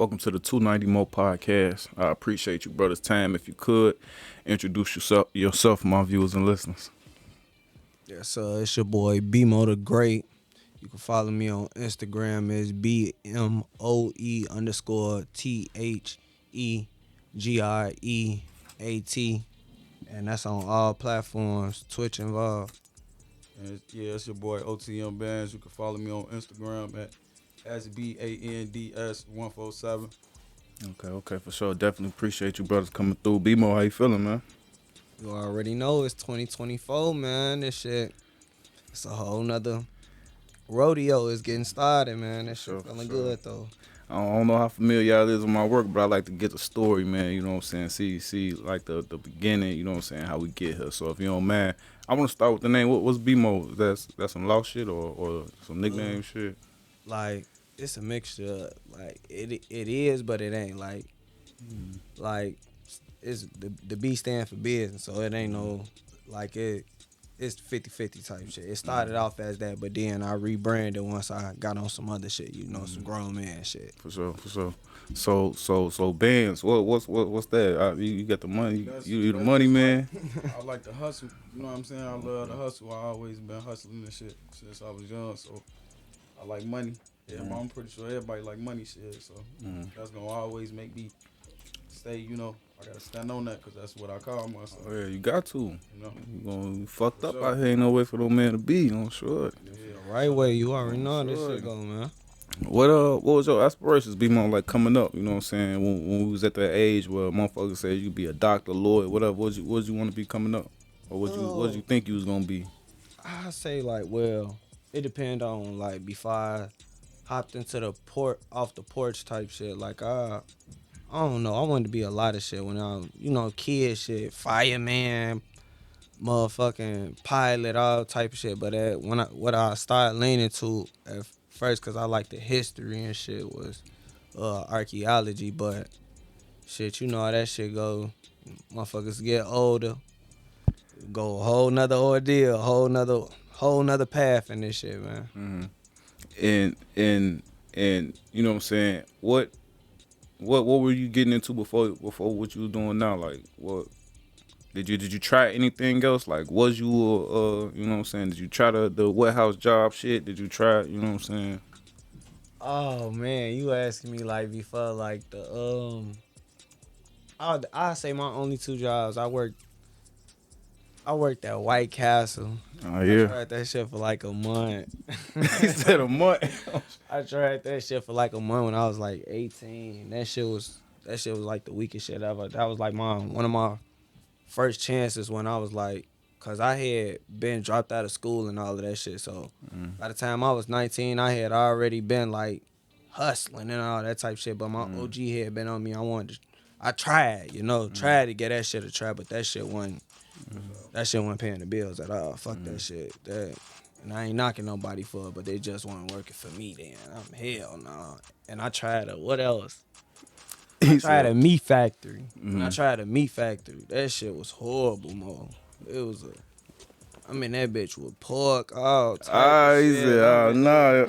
Welcome to the 290 Mo podcast. I appreciate you, brother's time. If you could, introduce yourself, my viewers and listeners. Yes, it's your boy BMoe TheGreat. You can follow me on Instagram as BMoe _TheGreat. And that's on all platforms, Twitch involved. And it's your boy OTM Bandz. You can follow me on Instagram at SBANDS147. Okay, for sure. Definitely appreciate you, brothers, coming through. BMoe, how you feeling, man? You already know it's 2024, man. This shit, it's a whole nother rodeo is getting started, man. That shit feeling good, though. I don't know how familiar y'all is with my work, but I like to get the story, man. You know what I'm saying? See, like the beginning. You know what I'm saying? How we get here. So if you don't mind, I want to start with the name. What's BMoe? That's some law shit or some nickname shit? Like it's a mixture. Like it is, but it ain't. Like it's the B stand for business, so it ain't no like it. It's 50-50 type shit. It started off as that, but then I rebranded once I got on some other shit, some grown man shit. For sure. So Bandz, what's that? You got the money. You the money man. I like to hustle. You know what I'm saying? I love to hustle. I always been hustling and shit since I was young. So I like money. Yeah, I'm pretty sure everybody like money shit. So that's gonna always make me stay. I gotta stand on that because that's what I call myself. Oh, yeah, you got to. You gonna fucked up sure. out here. Ain't no way for no man to be. I'm sure. The right way, you already know how this shit go, man. What was your aspirations be more like coming up? You know what I'm saying? When we was at that age where motherfuckers said you could be a doctor, lawyer, whatever. What you want to be coming up, or what you think you was gonna be? I say it depend on before I hopped into the off the porch type shit. I don't know. I wanted to be a lot of shit when I was, kid shit, fireman, motherfucking pilot, all type of shit. But what I started leaning to at first, cause I like the history and shit, was archaeology. But shit, you know how that shit go. Motherfuckers get older, go a whole nother ordeal, whole nother path in this shit, man. And you know what I'm saying? What were you getting into before what you was doing now? Like, what did you try anything else? Like, was you you know what I'm saying? Did you try the warehouse job shit? Did you try? You know what I'm saying? Oh man, you asking me before the I say my only two jobs. I worked at White Castle. Oh yeah. I tried that shit for a month. He said a month. I tried that shit for a month when I was 18. That shit was the weakest shit ever. That was one of my first chances when I was cause I had been dropped out of school and all of that shit. So by the time I was 19, I had already been hustling and all that type shit. But my OG had been on me. I tried, tried to get that shit a try, but that shit wasn't paying the bills at all. Fuck that shit. And I ain't knocking nobody for it, but they just weren't working for me then. I'm hell no. And I tried what else? I tried a meat factory. When I tried a meat factory, that shit was horrible, Mo. It was I'm in that bitch with pork, all type of he shit. said, oh no.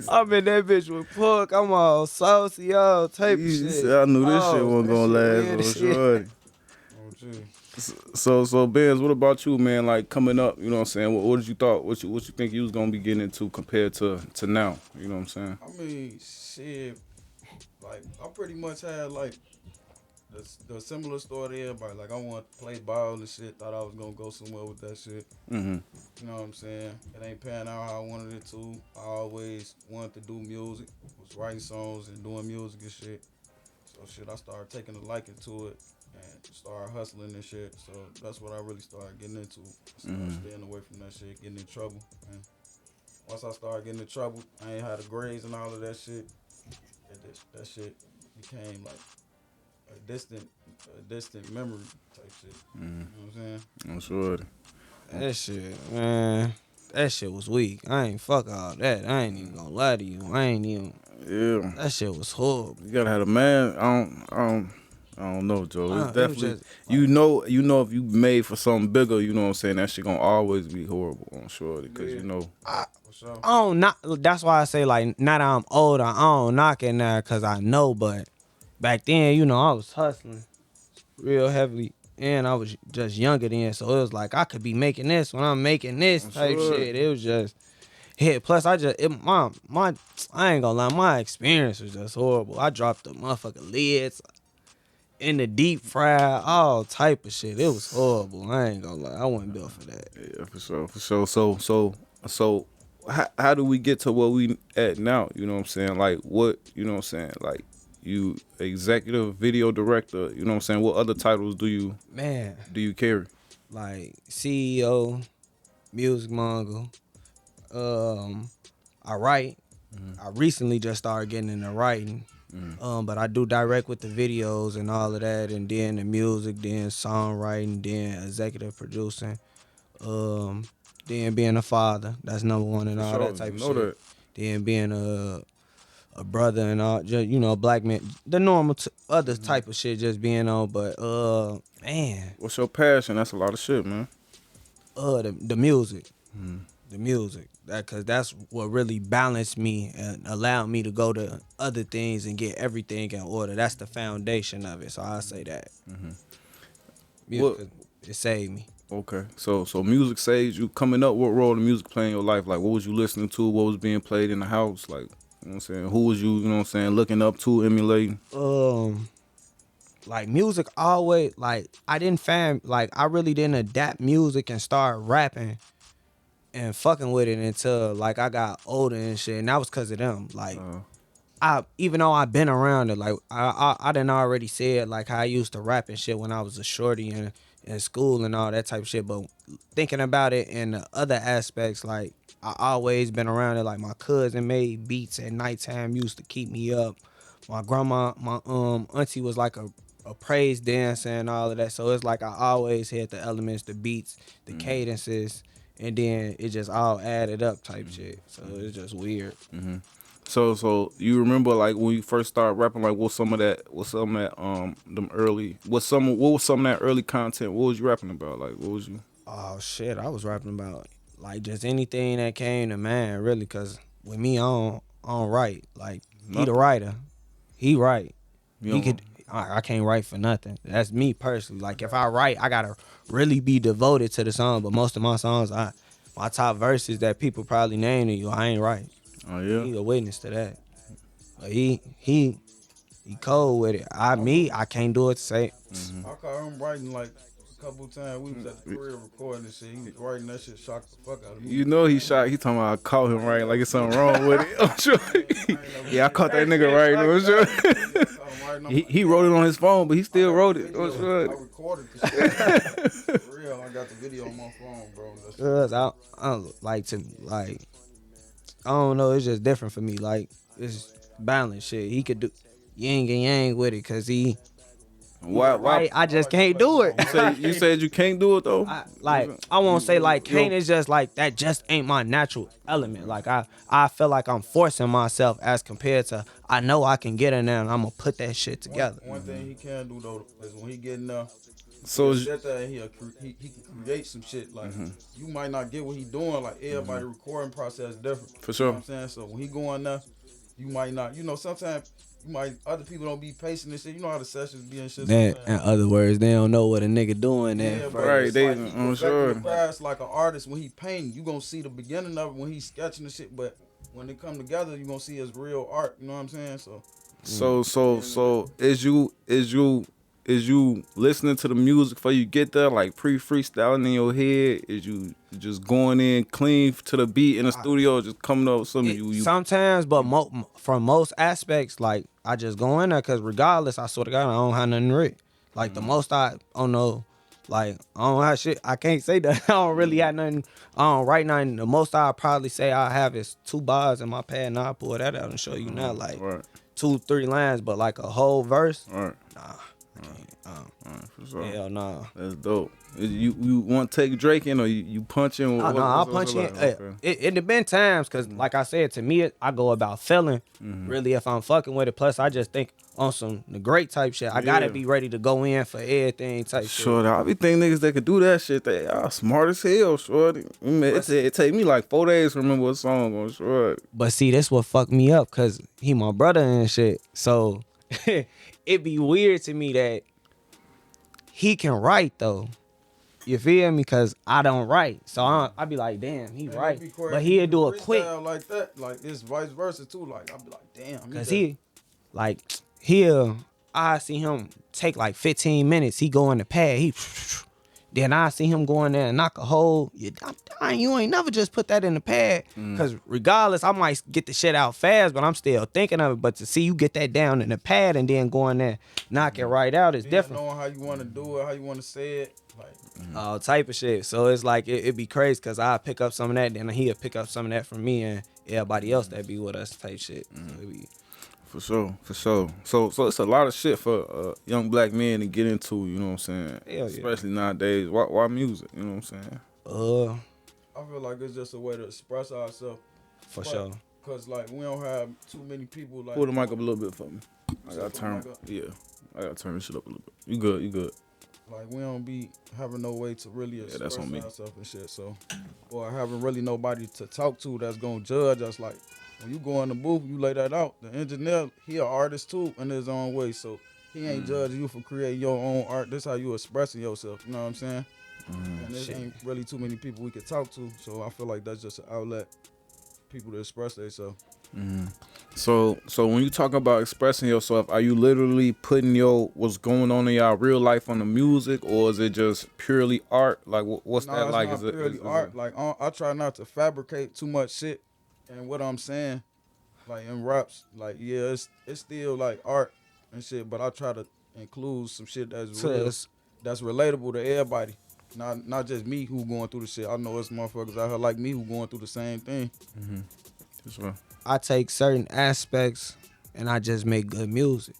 I'm in that bitch with pork. I'm all saucy, all type of shit. Said, I knew this shit wasn't gonna last. Sure. So Bandz, what about you, man? Like coming up, you know what I'm saying? What did you thought? What you think you was gonna be getting into compared to now? You know what I'm saying? I mean, shit. I pretty much had the similar story to everybody. I wanted to play ball and shit. Thought I was gonna go somewhere with that shit. Mm-hmm. You know what I'm saying? It ain't panning out how I wanted it to. I always wanted to do music. Was writing songs and doing music and shit. So shit, I started taking a liking to it and started hustling and shit. So that's what I really started getting into. I started staying away from that shit, getting in trouble. And once I started getting in trouble, I ain't had the grades and all of that shit. That shit became a distant memory type shit. You know what I'm saying? I'm sure. That shit, man. That shit was weak. I ain't fuck all that. I ain't even gonna lie to you. Yeah. That shit was horrible. You gotta have a man. I don't I don't know, Joe. It's It was definitely just you know if you made for something bigger, you know what I'm saying, that shit gonna always be horrible, I'm sure, because Yeah. you know. For sure. I don't not. That's why I say like now that I'm older, I don't knock it now because I know. But back then, I was hustling real heavily, and I was just younger then, so it was like I could be making this when I'm making this I'm type sure. shit. It was just hit. Plus, my I ain't gonna lie, my experience was just horrible. I dropped the motherfucking lids in the deep fry, all type of shit. It was horrible. I ain't gonna lie, I wasn't built for that. Yeah, for sure, for sure. So how do we get to where we at now? You know what I'm saying? Like what, you know what I'm saying? Like you executive video director, you know what I'm saying? What other titles do Man, you carry? like CEO, music mogul. I write. I recently just started getting into writing. But I do direct with the videos and all of that, and then the music, then songwriting, then executive producing, then being a father. That's number one and For all that sure. type You of know shit. that. Then being a brother and all, just black man, the normal other type of shit, just being on. But man, What's your passion? That's a lot of shit, man. the music. The music, cause that's what really balanced me and allowed me to go to other things and get everything in order. That's the foundation of it. So I say that. What? 'Cause it saved me. Okay. So music saves you coming up, what role did music play in your life? Like what was you listening to? What was being played in the house? Like, you know what I'm saying? Who was you know what I'm saying, looking up to, emulating? Like music always, like I didn't I really didn't adapt music and start rapping and fucking with it until like I got older and shit, and that was cause of them. Like even though I've been around it, like I done already said like how I used to rap and shit when I was a shorty in school and all that type of shit. But thinking about it in the other aspects, like I always been around it. Like my cousin made beats at nighttime, used to keep me up. My grandma, my auntie was like a praise dancer and all of that. So it's like I always had the elements, the beats, the cadences, and then it just all added up type shit. So it's just weird. So you remember like when you first started rapping, like what was some of that them early what was some of that early content? What was you rapping about? Like what was you Oh shit, I was rapping about like just anything that came to mind, really. Cause with me, I don't write. Like he the Nothing? writer, he write. You He know, could. I can't write for nothing. That's me personally. Like if I write, I gotta really be devoted to the song. But most of my songs, my top verses that people probably name to you, I ain't write. oh yeah? He a witness to that. But he cold with it. I can't do it to say. I caught him writing like a couple times. We was at the crib recording this shit. He was writing that shit, shocked the fuck out of me. You know he talking about I caught him right, like it's something wrong with it. I'm sure. Yeah, I caught that nigga right, I'm sure. He wrote it on his phone, but he still wrote it. I'm I sure. recorded the shit. For real, I got the video on my phone, bro. That's Cause I like to like I don't know. It's just different for me. Like it's balance shit. He could do yin and yang with it, cause he Why right. I just can't do it. you said you can't do it though? I won't say like can't. It's just like that. Just ain't my natural element. Like I feel like I'm forcing myself as compared to I know I can get in there and I'm gonna put that shit together. one thing he can do though is when he get in there. So He'll sit there and he can create some shit. Like you might not get what he doing. Like everybody recording process different. For You sure. know what I'm saying? So when he go in there, you might not. You know, sometimes you might other people don't be patient and shit. You know how the sessions be and shit. Then, sometimes. in other words, they don't know what a nigga doing there. Yeah, first. but Right, it's they- like he I'm perfecting sure. the craft like an artist. When he painting, you gonna see the beginning of it when he's sketching the shit. But when they come together, you gonna see his real art. You know what I'm saying? So is you listening to the music before you get there, like freestyling in your head? Is you just going in clean to the beat in the studio, just coming up with something you Sometimes, but from most aspects, like I just go in there because regardless, I swear to God, I don't have nothing written. Like the most I don't know, like I don't have shit. I can't say that I don't really have nothing. I don't write nothing. The most I probably say I have is 2 bars in my pad, and I'll pull that out and show you now, like right, 2-3 lines, but like a whole verse. right. Nah, For sure. Hell no. That's dope. You want to take Drake in or you punching? No, I'll punch in. It have been times because, like I said, to me, I go about feeling really if I'm fucking with it. Plus, I just think on some the great type shit. I gotta be ready to go in for everything type shit. Sure, I be thinking niggas that could do that shit. They are smart as hell, shorty. It take me like 4 days to remember a song on short. But see, that's what fucked me up because he my brother and shit. So it be weird to me that he can write though. You feel me? Cause I don't write, so I be like, damn, he right. But he'll do a quick like that. Like it's vice versa too. Like I be like, damn. Cause I see him take like 15 minutes. He go in the pad. Then I see him go in there and knock a hole. You ain't never just put that in the pad. Cause regardless, I might get the shit out fast, but I'm still thinking of it. But to see you get that down in the pad and then go in there, knock it right out is different. Knowing how you want to do it, how you want to say it, like all type of shit. So it's like it be crazy because I pick up some of that, then he'll pick up some of that from me and everybody else that be with us type shit. So For sure. So it's a lot of shit for young black men to get into, you know what I'm saying? Hell especially nowadays. Why music, you know what I'm saying? I feel like it's just a way to express ourselves. For sure. Cause like we don't have too many people like. Pull the mic up a little bit for me. I gotta turn this shit up a little bit. You good. Like we don't be having no way to really express that's on me. ourselves and shit. So, or having really nobody to talk to that's gonna judge us. Like when you go in the booth, you lay that out. The engineer, he an artist too in his own way. So he ain't judging you for creating your own art. This how you expressing yourself. You know what I'm saying? And there ain't really too many people we could talk to. So I feel like that's just an outlet, people to express themselves. So when you talk about expressing yourself, are you literally putting what's going on in y'all real life on the music, or is it just purely art? Like what's that like? Not purely art. Like I try not to fabricate too much shit, and what I'm saying, like in raps, like it's still like art and shit, but I try to include some shit that's real, that's relatable to everybody. Not just me who going through the shit. I know it's motherfuckers out here like me who going through the same thing. That's right. I take certain aspects and I just make good music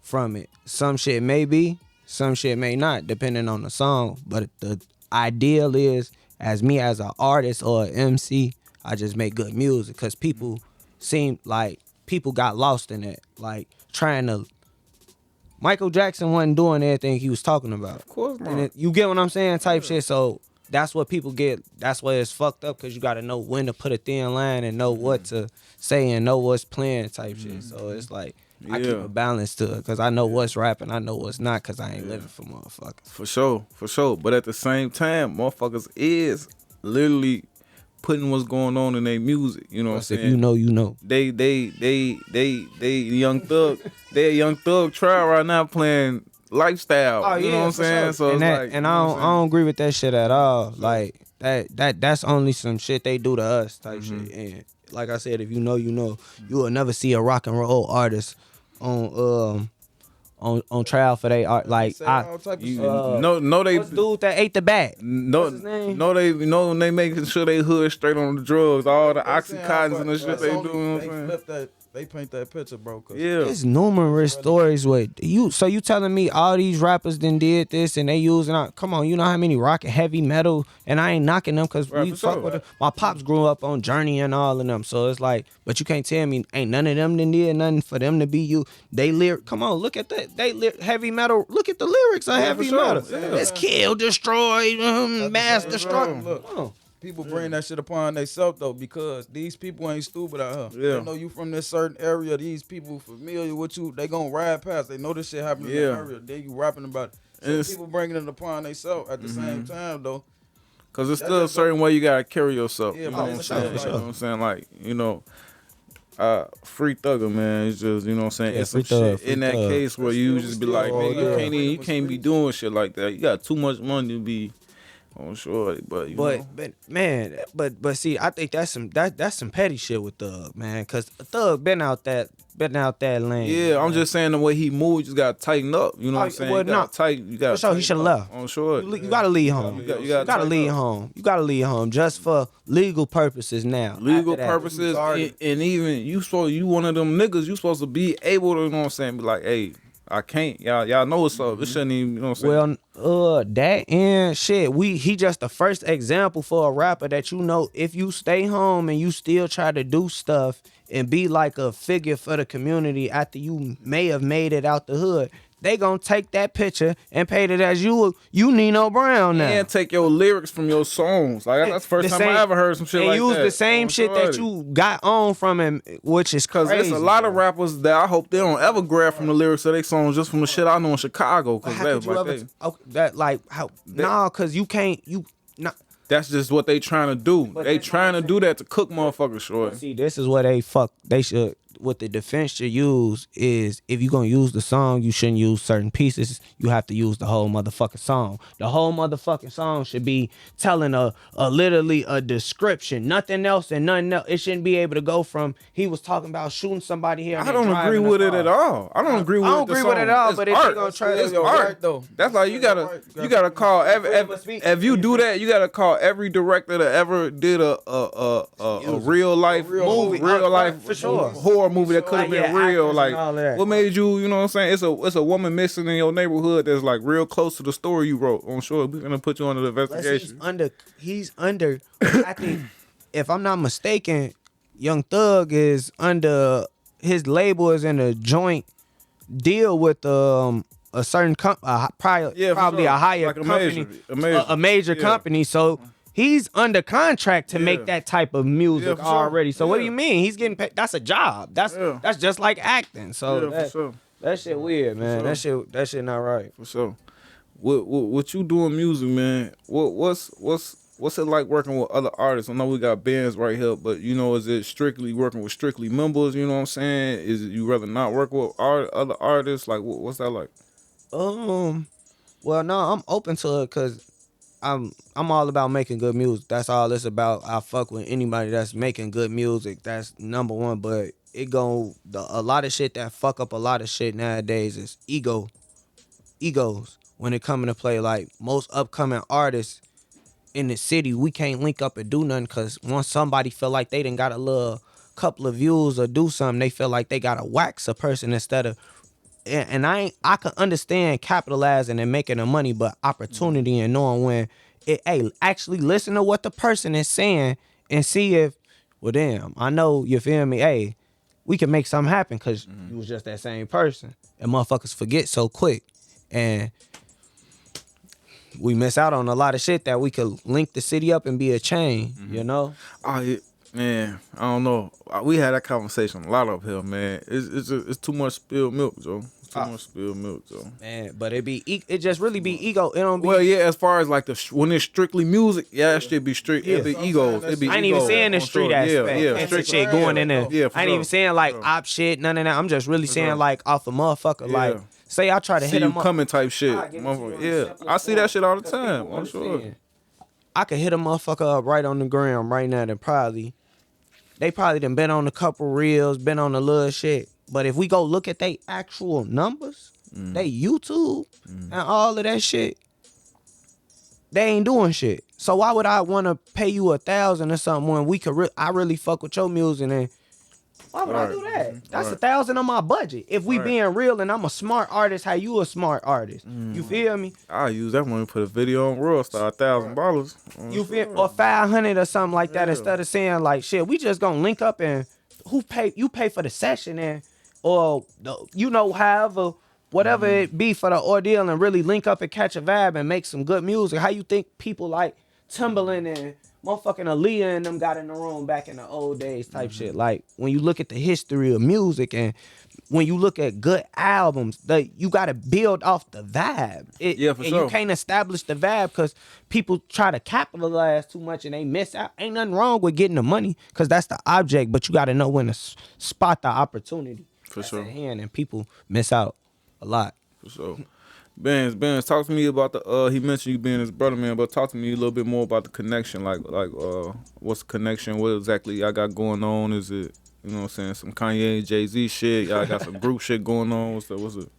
from it. Some shit may be, some shit may not, depending on the song. But the ideal is, as me as an artist or an MC, I just make good music because people seem like people got lost in it. Like trying to. Michael Jackson wasn't doing everything he was talking about. Of course not. And you get what I'm saying? Type shit. So that's what people get. That's why it's fucked up because you got to know when to put a thin line and know what to say and know what's playing type shit. So it's like I keep a balance to it because I know what's rapping. I know what's not because I ain't living for motherfuckers. For sure. But at the same time, motherfuckers is literally putting what's going on in their music. You know what I'm saying? If you know, you know. They young thug. They a young thug trial right now playing lifestyle. Oh, you know what I'm saying? Sure. So and, it's like, and I don't agree with that shit at all. Like that's only some shit they do to us type shit. And like I said, if you know, you know. You will never see a rock and roll artist on trial for they art. Like they what's the dude that ate the bat? What's his name? They making sure they hood straight on the drugs, all the oxycontins and the shit they do. You know what I'm saying? They paint that picture, bro. There's numerous stories with you. So you telling me all these rappers done did this and they using come on, you know how many rock and heavy metal, and I ain't knocking them because we fuck with them. My pops grew up on Journey and all of them, so it's like, but you can't tell me ain't none of them done did nothing for them to be you. They lyric, come on, look at that. Heavy metal. Look at the lyrics of heavy metal. Yeah. It's kill, destroy, mass destruction. Look. People bring that shit upon themselves though, because these people ain't stupid out here. They know you from this certain area. These people familiar with you. They gonna ride past. They know this shit happening in the area. Then you rapping about it. So people bringing it upon themselves at the same time though. Cause it's still a certain way you gotta carry yourself. Yeah, you know what I'm saying? Sure. You know what I'm saying? Like, you know, free thugger, man. It's just, you know what I'm saying? It's some shit in that case where you just be like, man, you can't be doing shit like that. You got too much money to be on short, but see, I think that's some petty shit with Thug, man, cause Thug been out that lane. Yeah, I'm just saying the way he moved, you just gotta tighten up. You know what I'm saying? Well, you gotta for sure, he should have left. On short, you gotta leave home. You gotta leave home. You gotta leave home just for legal purposes now. Legal purposes, and even you one of them niggas. You supposed to be able to, you know what I'm saying? Be like, hey, I can't. Y'all know what's up. It shouldn't even, you know what I'm saying? Well, that and shit, he just the first example for a rapper that, you know, if you stay home and you still try to do stuff and be like a figure for the community after you may have made it out the hood, they gonna take that picture and paint it as you Nino Brown now. And take your lyrics from your songs. Like that's the first time I ever heard some shit like that. And use the same shit that you got on from him, which is crazy. Cause there's a lot of rappers that I hope they don't ever grab from the lyrics of their songs just from the shit I know in Chicago. Cause cause you can't, that's just what they trying to do. They trying to do that to cook motherfuckers, short. See, this is what they should, what the defense should use is, if you're gonna use the song, you shouldn't use certain pieces. You have to use the whole motherfucking song. The whole motherfucking song should be telling a literally a description, nothing else and nothing else. It shouldn't be able to go from, he was talking about shooting somebody here. I don't agree with it at all. I don't agree with it at all. But if you're gonna try to, it's art though. That's like you gotta call if you do that, you gotta call every director that ever did a real life movie, real life for sure, horror movie that could have been real. Like, what made you, you know what I'm saying? It's a woman missing in your neighborhood that's like real close to the story you wrote. I'm sure we're gonna put you under the investigation. He's under. I think, if I'm not mistaken, Young Thug is under, his label is in a joint deal with a certain probably a higher like company, a major company. So he's under contract to make that type of music already. So what do you mean? He's getting paid. That's a job. That's just like acting. So that shit weird, man. That shit not right. For sure. What you doing music, man? What's it like working with other artists? I know we got bands right here, but you know, is it strictly working with strictly members? You know what I'm saying? Is it you rather not work with other artists? Like, what's that like? Well, no, I'm open to it because I'm all about making good music. That's all it's about. I fuck with anybody that's making good music. That's number one. But a lot of shit that fuck up a lot of shit nowadays is egos when it come into play. Like, most upcoming artists in the city, we can't link up and do nothing because once somebody feel like they done got a little couple of views or do something, they feel like they gotta wax a person instead of. And I can understand capitalizing and making the money, but opportunity and knowing when actually listen to what the person is saying and see if, well, damn, I know, you feel me? Hey, we can make something happen because you was just that same person. And motherfuckers forget so quick. And we miss out on a lot of shit that we could link the city up and be a chain, you know? Man, I don't know. We had that conversation a lot up here, man. It's too much spilled milk, Joe. Too much spilled milk, Joe. Man, but it just really be ego. It don't be. Well, yeah, as far as like when it's strictly music, it should be strict. It be egos. It be. I ain't even saying the street aspect. Yeah, strict shit going in there. Yeah, I ain't even saying like op shit, none of that. I'm just really saying like off a motherfucker. Like, say I try to hit him up. Coming type shit. Yeah, I see that shit all the time. I'm sure. I could hit a motherfucker up right on the gram right now and they probably done been on a couple reels, been on a little shit. But if we go look at they actual numbers, they YouTube and all of that shit, they ain't doing shit. So why would I want to pay you $1,000 or something when we could? I really fuck with your music, and why would I do that? That's $1,000 on my budget. If we being real and I'm a smart artist, how you a smart artist? You feel me? I use that money to put a video on Worldstar, $1,000. You feel, or $500 or something like that, instead of saying like, shit, we just gonna link up and you pay for the session and however whatever it be for the ordeal, and really link up and catch a vibe and make some good music. How you think people like Timbaland and motherfucking Aaliyah and them got in the room back in the old days type shit? Like, when you look at the history of music and when you look at good albums, you got to build off the vibe. For sure. You can't establish the vibe because people try to capitalize too much and they miss out. Ain't nothing wrong with getting the money because that's the object, but you got to know when to spot the opportunity. For sure. At hand, and people miss out a lot. For sure. Bandz, talk to me about he mentioned you being his brother, man, but talk to me a little bit more about the connection. Like what's the connection? What exactly y'all got going on? Is it, you know what I'm saying, some Kanye and Jay-Z shit? Y'all got some group shit going on? What's it?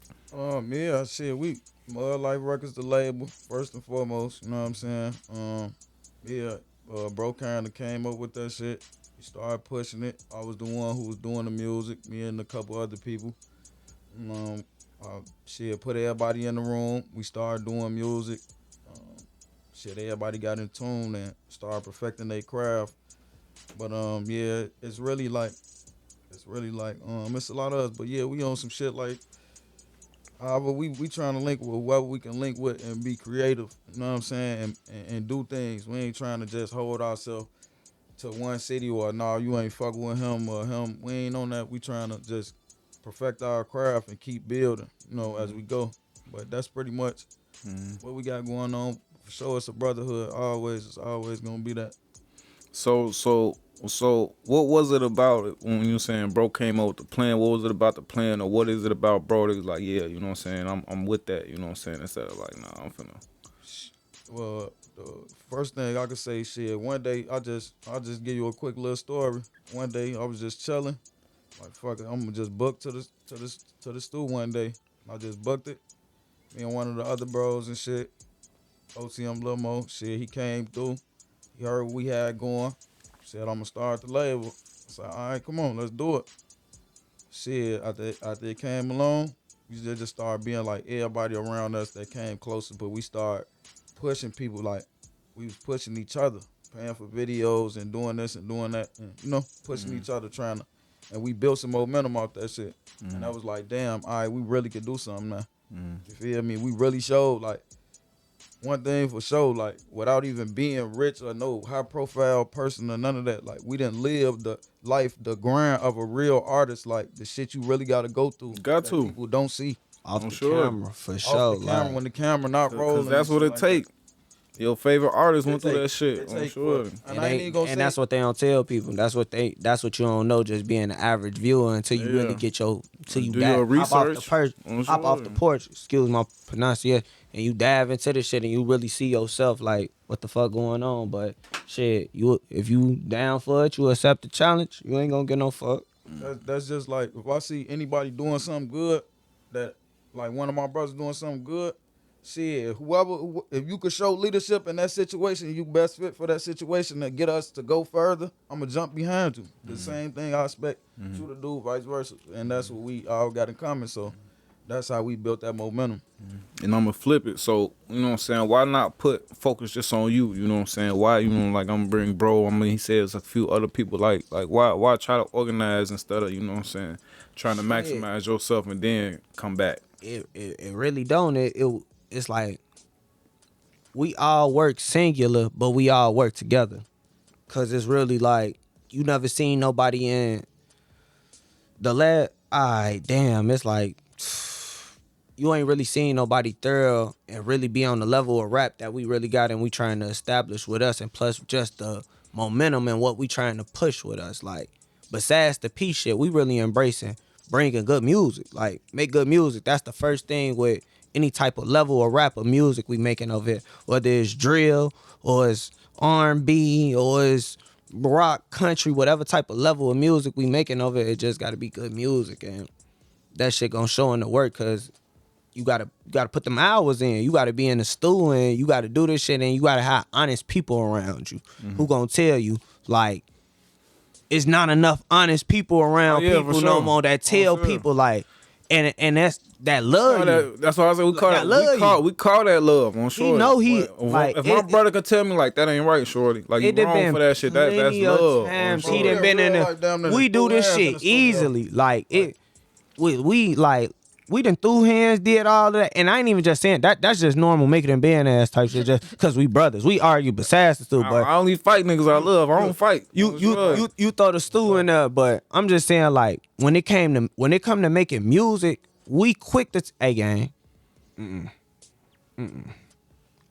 Yeah, shit, we Mud Life Records, the label, first and foremost, you know what I'm saying? Bro kinda came up with that shit. He started pushing it. I was the one who was doing the music, me and a couple other people. Shit, put everybody in the room. We started doing music. Shit, everybody got in tune and started perfecting their craft. But yeah, it's a lot of us. But yeah, we on some shit like, however, we trying to link with whoever we can link with and be creative. You know what I'm saying? And do things. We ain't trying to just hold ourselves to one city or no, you ain't fucking with him or him. We ain't on that. We trying to just perfect our craft and keep building, as we go. But that's pretty much what we got going on. For sure, it's a brotherhood. Always, it's always gonna be that. So what was it about it when you saying bro came up with the plan? What was it about the plan, or what is it about bro that was like, yeah, you know what I'm saying, I'm with that, you know what I'm saying, instead of like, nah, I'm finna. Well, the first thing I could say, shit. One day, I'll just give you a quick little story. One day, I was just chilling, like fuck it, I'm gonna just book to the stew one day. I just booked it. Me and one of the other bros and shit, OTM Lil Mo, shit, he came through. He heard what we had going. Said, I'm gonna start the label. I said, all right, come on, let's do it. Shit, after it came along, we just started being like everybody around us that came closer, but we started pushing people like we was pushing each other, paying for videos and doing this and doing that, and pushing each other, trying to, and we built some momentum off that shit. And I was like, damn, all right, we really could do something now. You feel me? We really showed, like, one thing for sure, like, without even being rich or no high profile person or none of that, like, we didn't live the life, the grind of a real artist, like the shit you really gotta go through that people don't see Off I'm the sure. camera, for sure. off the camera Like, when the camera not rolling. Cause that's and what shit it like take. Your favorite artist went through take- that shit. it I'm take sure. for- and I ain't even gonna say that's what they don't tell people. That's what you don't know, just being an average viewer until you really Yeah. get till you Do your hop off the research. I'm hop off the sure. porch, excuse my pronunciation, and you dive into this shit and you really see yourself like what the fuck going on. But shit, if you down for it, you accept the challenge, you ain't gonna get no fuck. that's just like if I see anybody doing something good, that like one of my brothers doing something good, shit, if you could show leadership in that situation, you best fit for that situation to get us to go further, I'm gonna jump behind you. The same thing I expect you to do, vice versa. And that's what we all got in common. So that's how we built that momentum. And I'm gonna flip it. So, you know what I'm saying? Why not put focus just on you? You know what I'm saying? Why, like, I'm gonna bring bro. I mean, he says a few other people. Like why try to organize instead of, you know what I'm saying, trying to Shit. maximize yourself and then come back? It really don't. It's like we all work singular, but we all work together. Cause it's really like you never seen nobody in the lab. Alright, damn, it's like you ain't really seen nobody thorough and really be on the level of rap that we really got and we trying to establish with us, and plus just the momentum and what we trying to push with us. Like, besides the P shit, we really embracing bringing good music. Like, make good music. That's the first thing with any type of level of rap or music we making of it. Whether it's drill or it's R&B or it's rock, country, whatever type of level of music we making of it, it just gotta be good music. And that shit gonna show in the work, cause you gotta put them hours in. You gotta be in the stew and you gotta do this shit, and you gotta have honest people around you who gonna tell you, like, it's not enough honest people around yeah, for people sure. no more that tell For sure. people, like, and that's that love you. That's why I said we call That that. love We call that love on shorty. know he- If my brother could tell me like that ain't right, shorty, like you It done wrong been for that shit. That's plenty of love. times on he shorty. done been in Like, damn, the. they We do threw this hands in shit the studio. easily. Like it, we like we done threw hands, did all of that, and I ain't even just saying that. That's just normal making and being ass type shit. Just because we brothers, we argue besides the stew, but I only fight niggas I love. I don't fight. you throw the stew in there. But I'm just saying, like, when it come to making music, we quick to hey gang.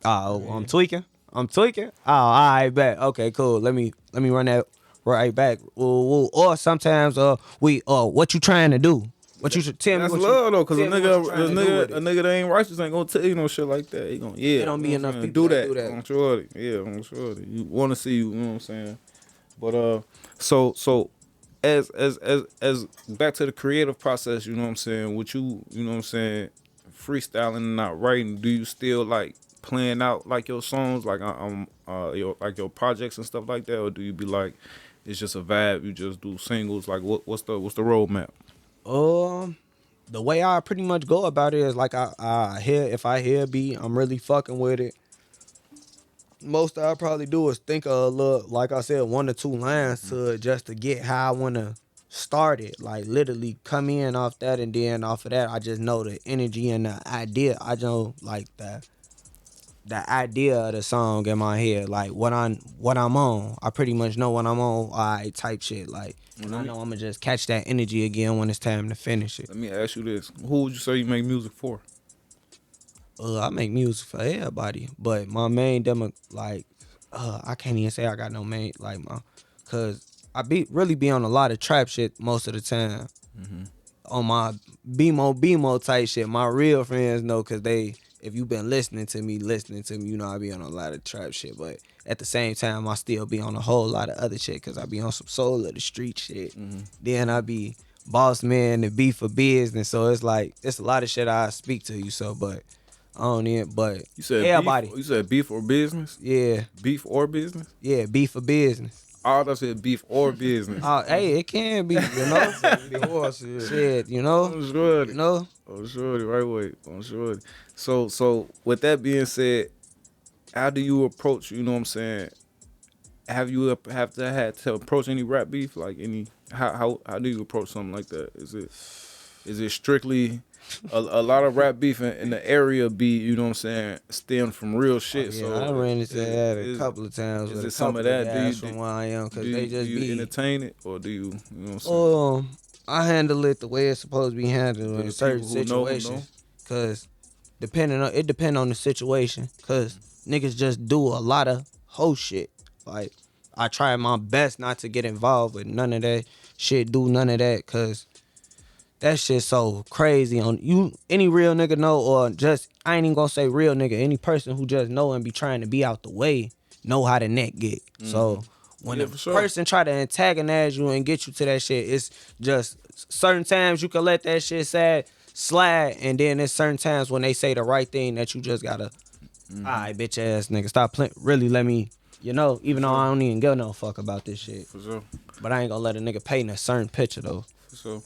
Oh, I'm tweaking. Oh, all right, bet. Okay, cool. Let me run that right back. Or sometimes what you trying to do? What you should tell me? That's What love you, though, cause a tell me what you trying to do with a it. nigga that ain't righteous ain't gonna tell you no shit like that. He gonna There don't be you know enough what I'm saying? people do that do that. On shorty, on shorty. You want to see you know what I'm saying? But so as back to the creative process, you know what I'm saying? With you know what I'm saying? Freestyling and not writing, do you still like playing out like your songs, like your projects and stuff like that, or do you be like it's just a vibe? You just do singles. Like what's the roadmap? the way I pretty much go about it is like if I hear a beat, I'm really fucking with it. Most I probably do is think of a little, like I said, 1 or 2 lines to it just to get how I wanna start it. Like literally come in off that, and then off of that, I just know the energy and the idea. I know like the idea of the song in my head, like what I'm on. I pretty much know what I'm on. Alright, type shit. Like, and I know I'm gonna just catch that energy again when it's time to finish it. Let me ask you this: who would you say you make music for? I make music for everybody, but my main demo, like, I can't even say I got no main, like, cause I really be on a lot of trap shit most of the time. On my BMoe type shit. My real friends know, cause if you been listening to me, you know I be on a lot of trap shit. But at the same time, I still be on a whole lot of other shit, cause I be on some soul of the street shit. Then I be boss man and beef for business. So it's like it's a lot of shit I speak to you. So, but I don't even. But You said everybody, beef. You said beef or business? yeah, Beef or business? yeah, beef for business. Oh, I said beef or business. Hey, it can be, you know. Shit, you know. I'm sure. You know. I'm sure. Right way. I'm sure. So with that being said, how do you approach? You know what I'm saying? Have you had to approach any rap beef? Like any? How do you approach something like that? Is it strictly a lot of rap beef in the area be, you know what I'm saying, stem from real shit? Yeah, So I ran into that a couple of times. Is with it a some of couple that? guys from where I am, because they just do you be. entertain it, or do you know what I'm saying? I handle it the way it's supposed to be handled For in the certain people who know, situations. Cause depend on the situation. Cause niggas just do a lot of hoe shit. Like I try my best not to get involved with none of that shit. Do none of that, cause that shit so crazy. On you, any real nigga know, or just I ain't even gonna say real nigga. Any person who just know and be trying to be out the way know how the net get. So when Yeah, a for sure. person try to antagonize you and get you to that shit, it's just certain times you can let that shit slide, and then there's certain times when they say the right thing that you just gotta, alright, bitch ass nigga, stop playing. Really let me, even though I don't even give no fuck about this shit. For sure. But I ain't gonna let a nigga paint a certain picture though. For sure.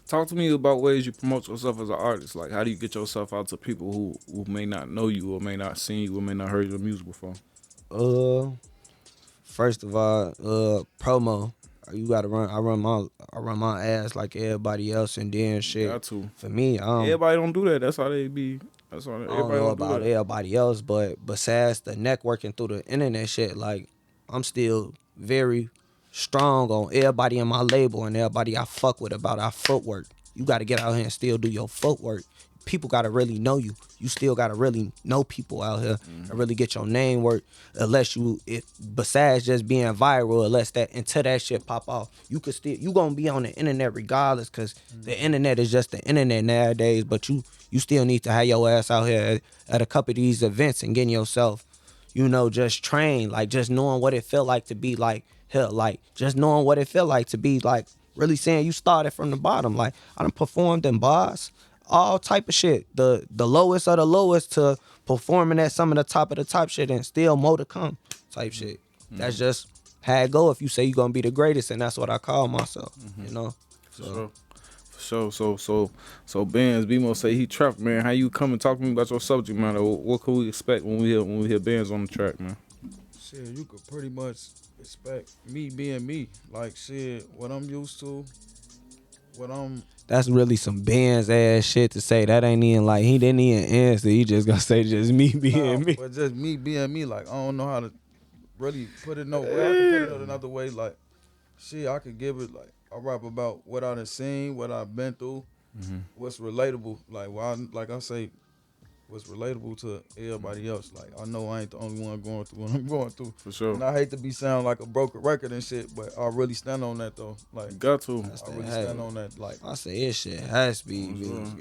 Talk to me about ways you promote yourself as an artist. Like, how do you get yourself out to people who may not know you, or may not seen you, or may not heard your music before? First of all, promo. You gotta run. I run my ass like everybody else, and then shit. Got to. For me, Everybody don't do that. That's how they be. That's why I don't everybody know don't do about that. everybody else, but besides the networking through the internet shit, like I'm still very strong on everybody in my label and everybody I fuck with about our footwork. You gotta get out here and still do your footwork. People gotta really know you. You still gotta really know people out here and really get your name work. Besides just being viral, until that shit pop off, you gonna be on the internet regardless, cause the internet is just the internet nowadays. But you still need to have your ass out here at a couple of these events and getting yourself, just trained, like just knowing what it felt like to be like hell, like just knowing what it felt like to be like really saying you started from the bottom. Like I done performed in bars, all type of shit. The lowest of the lowest to performing at some of the top of the top shit, and still more to come type shit. That's just how it go if you say you gonna be the greatest, and that's what I call myself, For sure. So BMoe say he trapped, man. How you come and talk to me about your subject matter? What can we expect when we hear Bandz on the track, man? Shit, you could pretty much expect me being me. Like shit, what I'm used to, what I'm. That's really some Bandz ass shit to say. That ain't even like he didn't even answer. He just gonna say just me being me. But just me being me. Like I don't know how to really put it no way. I can put it another way. Like shit, I could give it like I rap about what I done seen, what I've been through, what's relatable. Like I say, what's relatable to everybody else. Like I know I ain't the only one going through what I'm going through. For sure. And I hate to be sound like a broken record and shit, but I really stand on that though. Like Got to. I really stand on that. Like I say this shit has to be.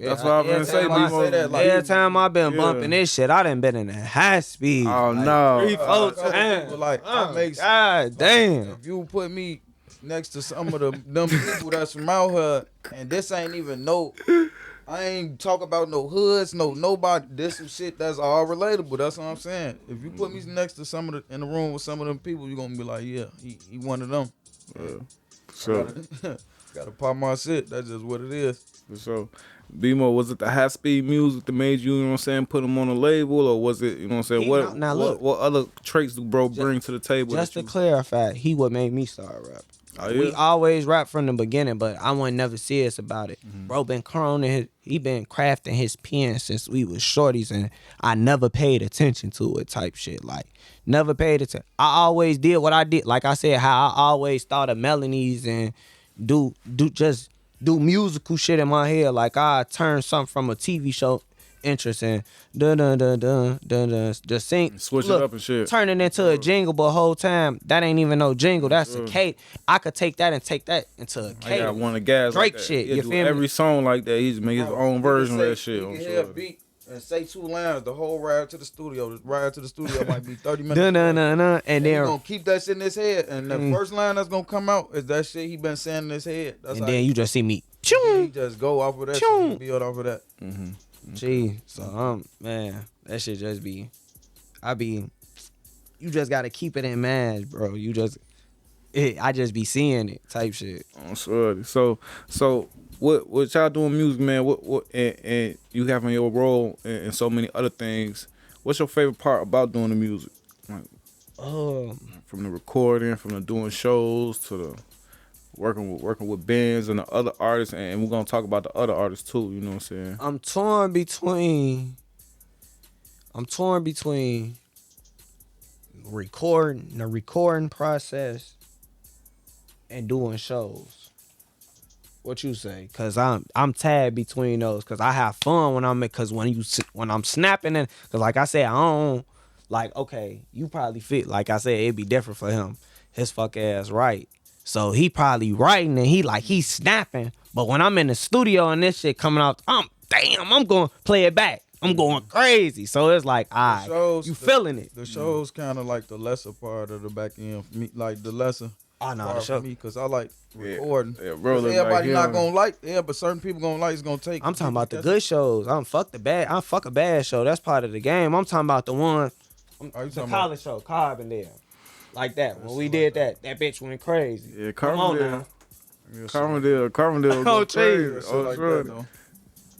That's what I've been saying. Every time I've been bumping this shit, I done been in a high speed. Oh like, no. 3-4 times. Like I make God damn. if you put me next to some of them people that's from out here, and this ain't even I ain't talk about no hoods, nobody. This some shit that's all relatable. That's what I'm saying. If you put me next to in the room with some of them people, you gonna be like, yeah, he one of them. So Gotta pop my shit. That's just what it is. So, BMoe, was it the high speed music that made you, you know what I'm saying, put him on a label, or was it, you know what I'm saying, Now look, what other traits do bro bring to the table? just to clarify, he what made me start rap. Oh, yeah? We always rap from the beginning, but I wasn't never serious about it. Bro been he been crafting his pen since we was shorties, and I never paid attention to it type shit. Like, never paid attention. I always did what I did. Like I said, how I always thought of melodies and do musical shit in my head. Like, I turn something from a TV show interest and dun dun dun dun dun dun, just sing, Switch it up and shit. turn it into a jingle, but whole time that ain't even no jingle. That's a Kate. I could take that into a Kate. I got one of guys Drake like that. shit. He'll You do feel me? every song like that. He's make his own version of that shit. You I'm can hear a sure. beat and say 2 lines. The whole ride to the studio. The ride to the studio might be 30 minutes. Dun dun dun dun, and He's then gonna keep that shit in his head, and the first line that's gonna come out is that shit he been saying in his head. That's and how then you just see me. he just go off of that shit, he build off of that. Gee, so man, that shit just be, you just gotta keep it in mind, bro. I just be seeing it type shit. I'm sure. So what y'all doing music, man? What and you having your role in so many other things. What's your favorite part about doing the music? Like, from the recording, from the doing shows to the working with bands and the other artists, and we're gonna talk about the other artists too. You know what I'm saying? I'm torn between the recording process and doing shows. What you say? Cause I'm tagged between those. Cause I have fun when when I'm snapping and cause like I said, I don't like, okay, you probably fit, like I said, it'd be different for him. His fuck ass right. So he probably writing and he's snapping. But when I'm in the studio and this shit coming out, I'm gonna play it back. I'm going crazy. So it's like, you feeling it. The show's kind of like the lesser part of the back end for me, like the lesser. I know the part show. for me, cause I like recording. Yeah, bro. Everybody not gonna like, but certain people gonna like. It's gonna take. I'm talking about the good shows. I fuck a bad show. That's part of the game. I'm talking about the one, the college show, Carbondale. Like that. When we did that bitch went crazy. Yeah, Come on now. Carbondale. Oh, crazy. Shit like that, though.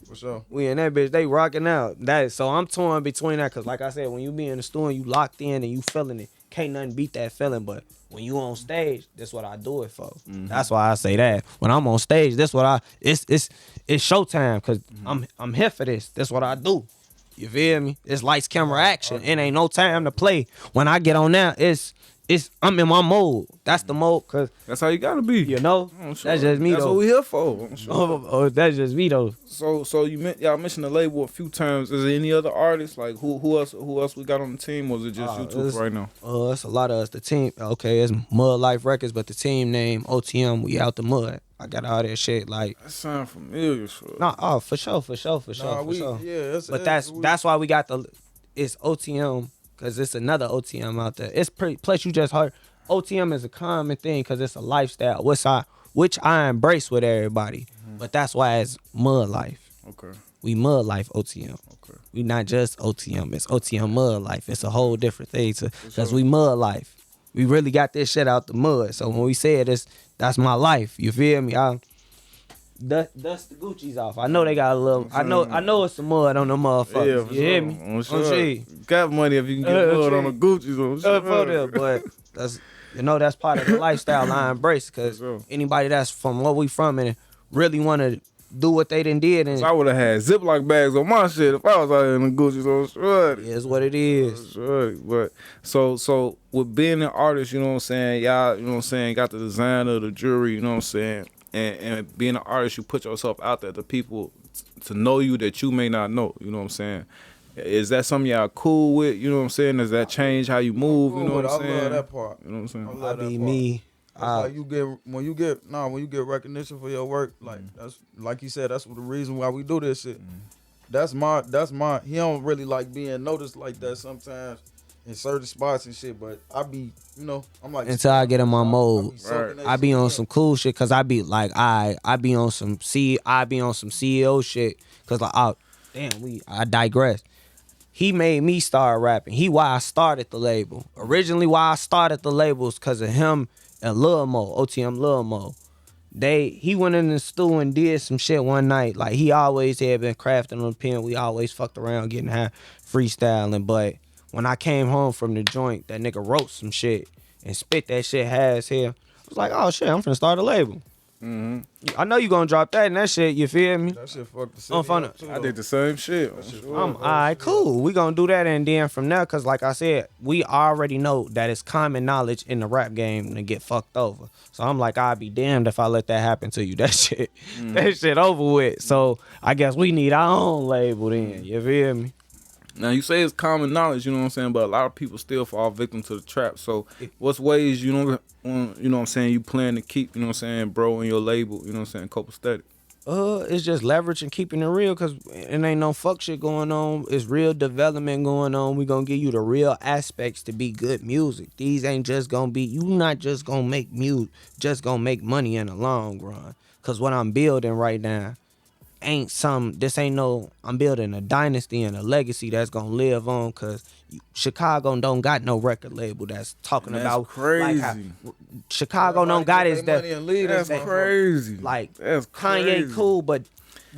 For sure. We in that bitch, they rocking out. So I'm torn between that, cause like I said, when you be in the studio, you locked in and you feeling it. Can't nothing beat that feeling. But when you on stage, that's what I do it for. That's why I say that. When I'm on stage, that's what it's showtime, cause I'm here for this. That's what I do. You feel me? It's lights, camera, action. It ain't no time to play. When I get on there, I'm in my mode. That's the mode, cause that's how you gotta be. You know, Sure. that's just me that's though. That's what we here for. I'm sure. Oh, that's just me though. So y'all mentioned the label a few times. Is there any other artists? Like who else we got on the team? Or is it just you two for right now? It's a lot of us. The team, okay, it's Mud Life Records, but the team name OTM. We out the mud. I got all that shit like. That sound familiar. Sure. Nah, for sure. Yeah, but that's why we got it's OTM. Cause it's another OTM out there. It's pretty. Plus, you just heard OTM is a common thing because it's a lifestyle, which I embrace with everybody. But that's why it's Mud Life. Okay. We Mud Life OTM. Okay. We not just OTM. It's OTM Mud Life. It's a whole different thing because we Mud Life. We really got this shit out the mud. So when we say it, that's my life. You feel me? Dust the Gucci's off. I know they got a little. I know it's some mud on the motherfuckers. Yeah, you hear me? I'm sure. Got money if you can get mud on the Gucci's. But that's part of the lifestyle I embrace. Cause anybody that's from where we from and really want to do what they done did, and I would have had Ziploc bags on my shit if I was out here in the Gucci's. So sure. Yeah, it's what it is. Sure. But so with being an artist, you know what I'm saying, y'all, you know what I'm saying, got the designer, the jewelry, you know what I'm saying. And being an artist, you put yourself out there to people to know you that you may not know. You know what I'm saying? Is that something y'all cool with? You know what I'm saying? Does that change how you move? You know what I'm saying? I love that part. You know what I'm saying? I love that part. Me. Like when you get recognition for your work, like that's like you said, that's the reason why we do this shit. That's my. He don't really like being noticed like that sometimes in certain spots and shit, but I be, I'm like, until I get in my mode, I be on shit. some cool shit, cause I be like, I be on some CEO shit, cause like, I digress. He made me start rapping. He why I started the label. Originally, why I started the label is cause of him and Lil Mo, OTM Lil Mo. he went in the stew and did some shit one night. Like he always had been crafting on the pen. We always fucked around getting high, freestyling. But when I came home from the joint, that nigga wrote some shit and spit that shit high as hell. I was like, oh shit, I'm finna start a label. Mm-hmm. I know you gonna drop that and that shit, you feel me? That shit fucked the city up too, I did the same shit. All right, cool. We gonna do that, and then from there, cause like I said, we already know that it's common knowledge in the rap game to get fucked over. So I'm like, I'd be damned if I let that happen to you. That shit over with. So I guess we need our own label then. You feel me? Now you say it's common knowledge, you know what I'm saying, but a lot of people still fall victim to the trap. So what's ways you know what I'm saying, you plan to keep, you know what I'm saying, bro, in your label, you know what I'm saying, copacetic? It's just leverage and keeping it real, cause it ain't no fuck shit going on. It's real development going on. We gonna give you the real aspects to be good music. These ain't just gonna be, you not just gonna make music, just gonna make money in the long run. Cause what I'm building right now I'm building a dynasty and a legacy that's gonna live on, cause Chicago don't got no record label that's talking about crazy. Like Chicago don't got is that. That's crazy. Like that's Kanye crazy. cool, but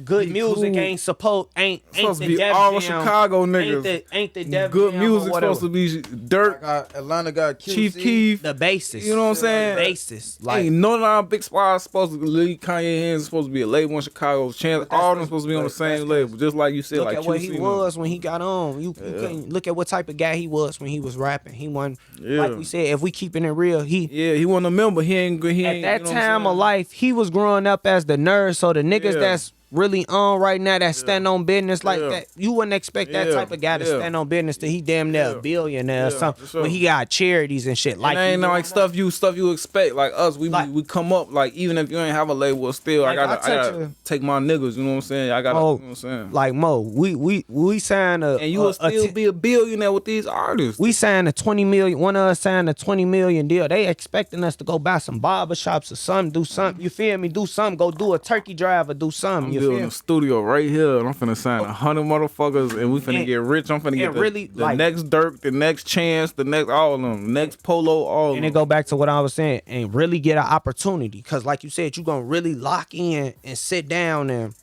good music cool. ain't supposed ain't supposed the to be Def all Jam, Chicago niggas. ain't the Def Good Jam music or whatever. supposed to be Dirt, Atlanta got QC. Chief Keef. The basis. You know what I'm saying? The basis. Like Ain't none of our big spots supposed to leave Kanye hands. It's supposed to be a label in Chicago. Chance, all of them supposed to be on the same label, just like you said. look like at what QC he was when he got on. You can't look at what type of guy he was when he was rapping. He wasn't like we said. If we keeping it real, he wasn't a member. He ain't. At that time of life, he was growing up as the nerd. So the niggas that's really on right now that stand on business like that, you wouldn't expect that type of guy to stand on business till he damn near a billionaire or something. When he got charities and shit. Like ain't like stuff you expect. Like us, we come up like, even if you ain't have a label, still like, I gotta take my niggas. You know what I'm saying? I gotta. You know what I'm saying? Like Mo, we signed a and you will still be a billionaire with these artists. We signed a 20 million. One of us signed a 20 million deal. They expecting us to go buy some barbershops or something, do something. You feel me? Do something. Go do a turkey drive or do something. I'm building a studio right here, and I'm finna sign 100 motherfuckers, and we finna get rich. I'm finna get the next Dirk, the next Chance, the next all of them, next Polo, all of them. And it go back to what I was saying, and really get an opportunity, cause like you said, you gonna really lock in and sit down, and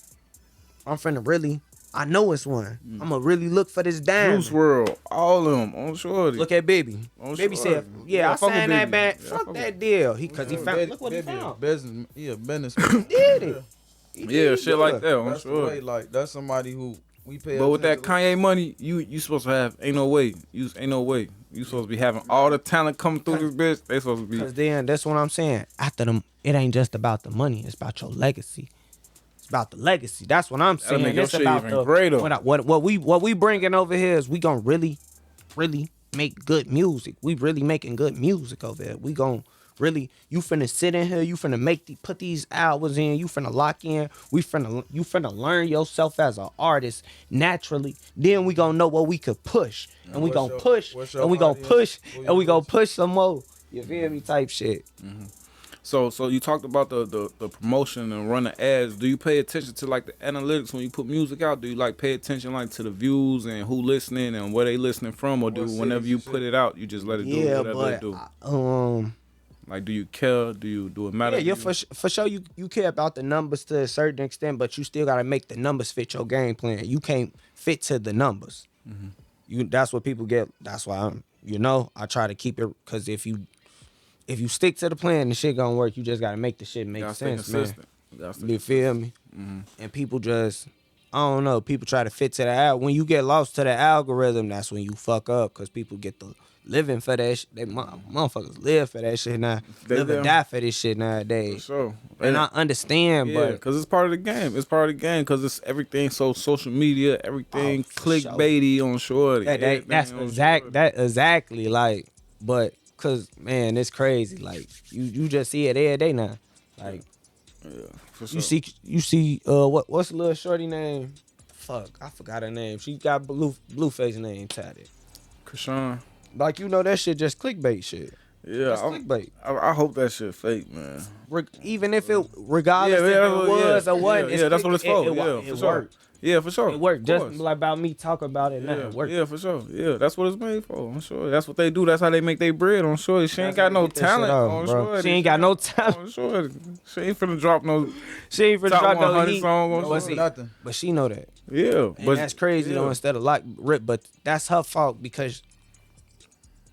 I'm finna really. I know it's one. I'm gonna really look for this diamond. Juice WRLD, all of them on shorty. Look at Baby. Baby said, I signed that band. Fuck that deal. Cause he found. Look what he found. Business. He did it. Shit like that. I'm sure. Like that's somebody who we pay. But with that Kanye money, you supposed to have ain't no way. You supposed to be having all the talent come through this bitch. They supposed to be. Cause then that's what I'm saying. After them, it ain't just about the money. It's about your legacy. It's about the legacy. That's what I'm saying. Make your it's shit about even greater. What we bringing over here is we gonna really make good music. We really making good music over here. We gonna really, you finna sit in here, you finna put these hours in, you finna lock in, you finna learn yourself as an artist naturally. Then we gonna know what we could push. And we gonna push, and we gonna push, and we gonna push some more. You feel me? Type shit. Mm-hmm. So you talked about the promotion and running ads. Do you pay attention to like the analytics when you put music out? Do you like pay attention like to the views and who listening and where they listening from, or do whenever you put it out, you just let it do whatever it do? Like, do you care? Do it matter? Yeah, for sure. You care about the numbers to a certain extent, but you still gotta make the numbers fit your game plan. You can't fit to the numbers. Mm-hmm. That's what people get. That's why I try to keep it, because if you stick to the plan, the shit gonna work. You just gotta make the shit make sense, man. You feel me? Mm-hmm. And people just, I don't know. People try to fit to the when you get lost to the algorithm, that's when you fuck up, because people get the living for that shit. They motherfuckers live for that shit now. Live and die for this shit nowadays. For sure. And I understand, but because it's part of the game. It's part of the game because it's everything so social media, everything clickbaity on shorty. That's exactly like, but cause man, it's crazy. Like you just see it every day now. Like for sure. You see what's the little shorty name? Fuck, I forgot her name. She got blue face name tatted. Krishan. Like that shit just clickbait shit. Yeah, That's clickbait. I hope that shit fake, man. Even if it, regardless if it was or wasn't, yeah, that's what it's for. It For sure. worked. Yeah, for sure. It worked. Of Just course. like about me talking about it now. Yeah, It worked. yeah, for sure. Yeah, that's what it's made for. I'm sure. That's what they do. That's how they make their bread. I'm sure. She ain't got no talent. I'm sure. She ain't got no talent. I'm sure. She ain't finna drop no. She ain't finna top drop no 100 heat. song. I'm No, sure. it's nothing. But she know that. Yeah, And but that's crazy though. Instead of like rip, but that's her fault because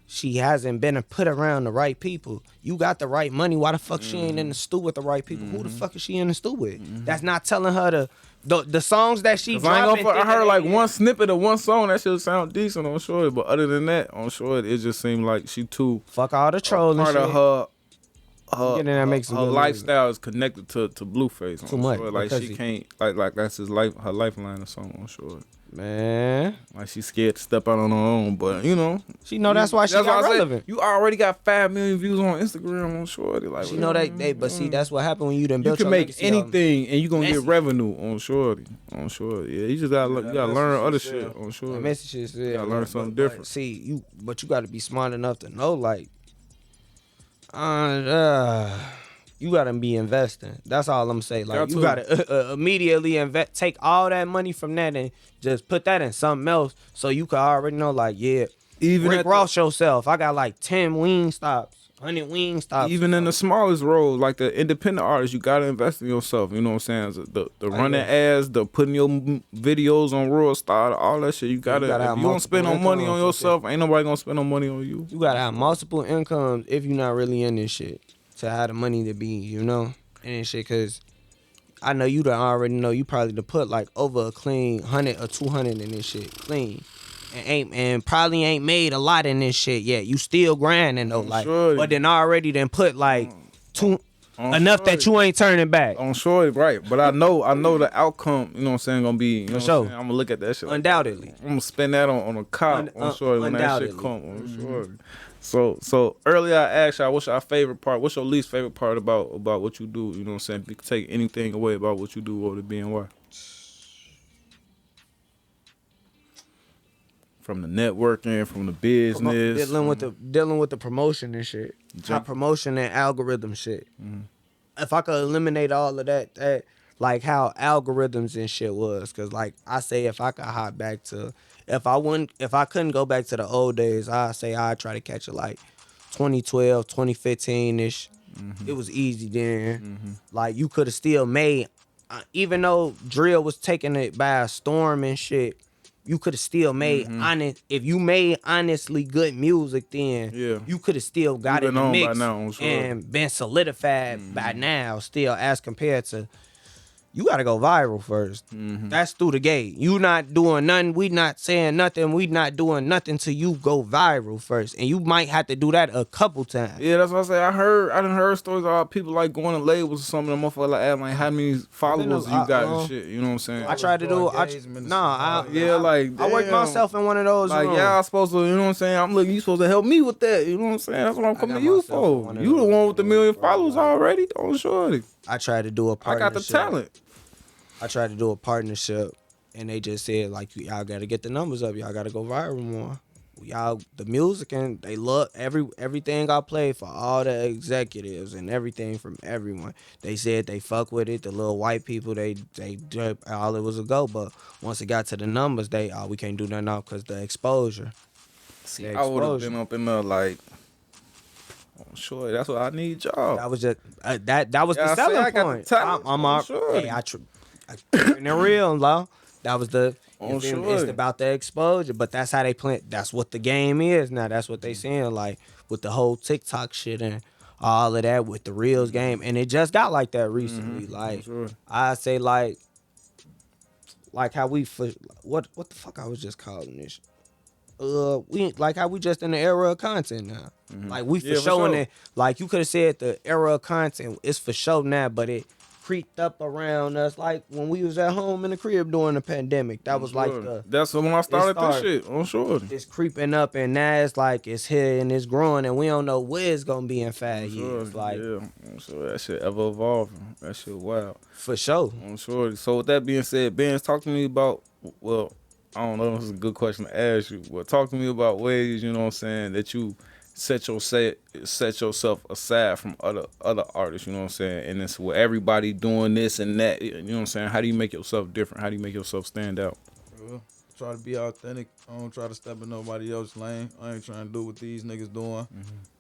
she hasn't been put around the right people. You got the right money. Why the fuck she ain't in the stew with the right people? Who the fuck is she in the stew with? That's not telling her the songs that she dropping. I heard like one snippet of one song that should sound decent on Shorty, but other than that, on Shorty, it just seemed like she too fuck all the trolling part shit. of Get in there and make some her good lifestyle is connected to Blueface. Too on much, Shorty. Like because she can't like that's his life, her lifeline or something on Shorty. Man, Like she's scared to step out on her own, but you know she know that's why she got relevant. You already got 5 million views on Instagram on Shorty. Like She know but see that's what happened when you done you built can your make legacy anything and you gonna get Message. revenue on Shorty. On Shorty, yeah. You just gotta learn other shit on Shorty. The messages, yeah, gotta learn something but different. See, but you got to be smart enough to know, like, you got to be investing. That's all I'm saying. Like, you got to immediately invest, take all that money from that and just put that in something else, so you can already know, like, yeah, Even Rick at Ross yourself. I got like 10 wing stops. 100 wing stops. Even in the smallest roles, like the independent artists, you gotta invest in yourself. You know what I'm saying? The running ads, the putting your videos on Royal Star, all that shit. You gotta if you don't spend no money on yourself, ain't nobody gonna spend no money on you. You gotta have multiple incomes if you're not really in this shit to have the money to be, you know, in this shit. Cause I know you done already know you probably to put like over a clean 100 or 200 in this shit clean. And probably ain't made a lot in this shit yet. You still grinding though, like, but then already put like enough that you ain't turning back. On Shorty, right? But I know the outcome. You know what I'm saying? Gonna be. You know what I'm saying? I'm gonna look at that shit. Undoubtedly, I'm gonna spend that on a cop on Shorty when that shit come on Shorty. So earlier I asked y'all, what's your favorite part? What's your least favorite part about what you do? You know what I'm saying? You can take anything away about what you do or the BMoe. From the networking, from the business, dealing with the promotion and shit, how promotion and algorithm shit. Mm-hmm. If I could eliminate all of that like how algorithms and shit was, cause like I say, if I could hop back to, if I couldn't go back to the old days, I say I'd try to catch it like 2012, 2015 ish. Mm-hmm. It was easy then. Like you could have still made, even though drill was taking it by a storm and shit. You could have still made honest. If you made honestly good music, then you could have still got it in the mix by now, I'm sure. and been solidified by now. Still, as compared to, you gotta go viral first. That's through the gate. You not doing nothing. We not saying nothing. We not doing nothing till you go viral first, and you might have to do that a couple times. Yeah, that's what I say. I done heard stories about people like going to labels or something. The motherfucker like asking like how many followers you got and shit. You know what I'm saying? I tried to do. I worked myself in one of those. Like y'all supposed to. You know what I'm saying? I'm looking. You supposed to help me with that. You know what I'm saying? That's what I'm coming to you for. You the one with the million followers already. Don't Shorty. I tried to do a partnership. I got the talent. I tried to do a partnership, and they just said, like, y'all got to get the numbers up. Y'all got to go viral more. Y'all, the music, and they love everything I played for all the executives and everything from everyone. They said they fuck with it. The little white people, they all it was a go. But once it got to the numbers, we can't do nothing now because the exposure. See, I would have been up in there like, sure, that's what I need, y'all. That was just that was the selling point. I'm sure. Hey, I keeping it real, law. That was the. It's about the exposure, but that's how they play. That's what the game is now. That's what they saying, like with the whole TikTok shit and all of that with the Reels game, and it just got like that recently. Like I say, like how we what the fuck I was just calling this. We like how we just in the era of content now. Like we for showing it. Like you could have said the era of content is for show now, but it creeped up around us like when we was at home in the crib during the pandemic. That was like that's when I started this shit. I'm sure it's creeping up, and now it's like it's here and it's growing, and we don't know where it's gonna be in 5 years. Like I'm sure that shit ever evolving. That shit wild for sure. I'm sure. So with that being said, Bandz, talk to me about I don't know. This is a good question to ask you, but talk to me about ways, you know what I'm saying, that you set yourself aside from other artists, you know what I'm saying? And it's with everybody doing this and that, you know what I'm saying? How do you make yourself different? How do you make yourself stand out? Try to be authentic. I don't try to step in nobody else's lane. I ain't trying to do what these niggas doing.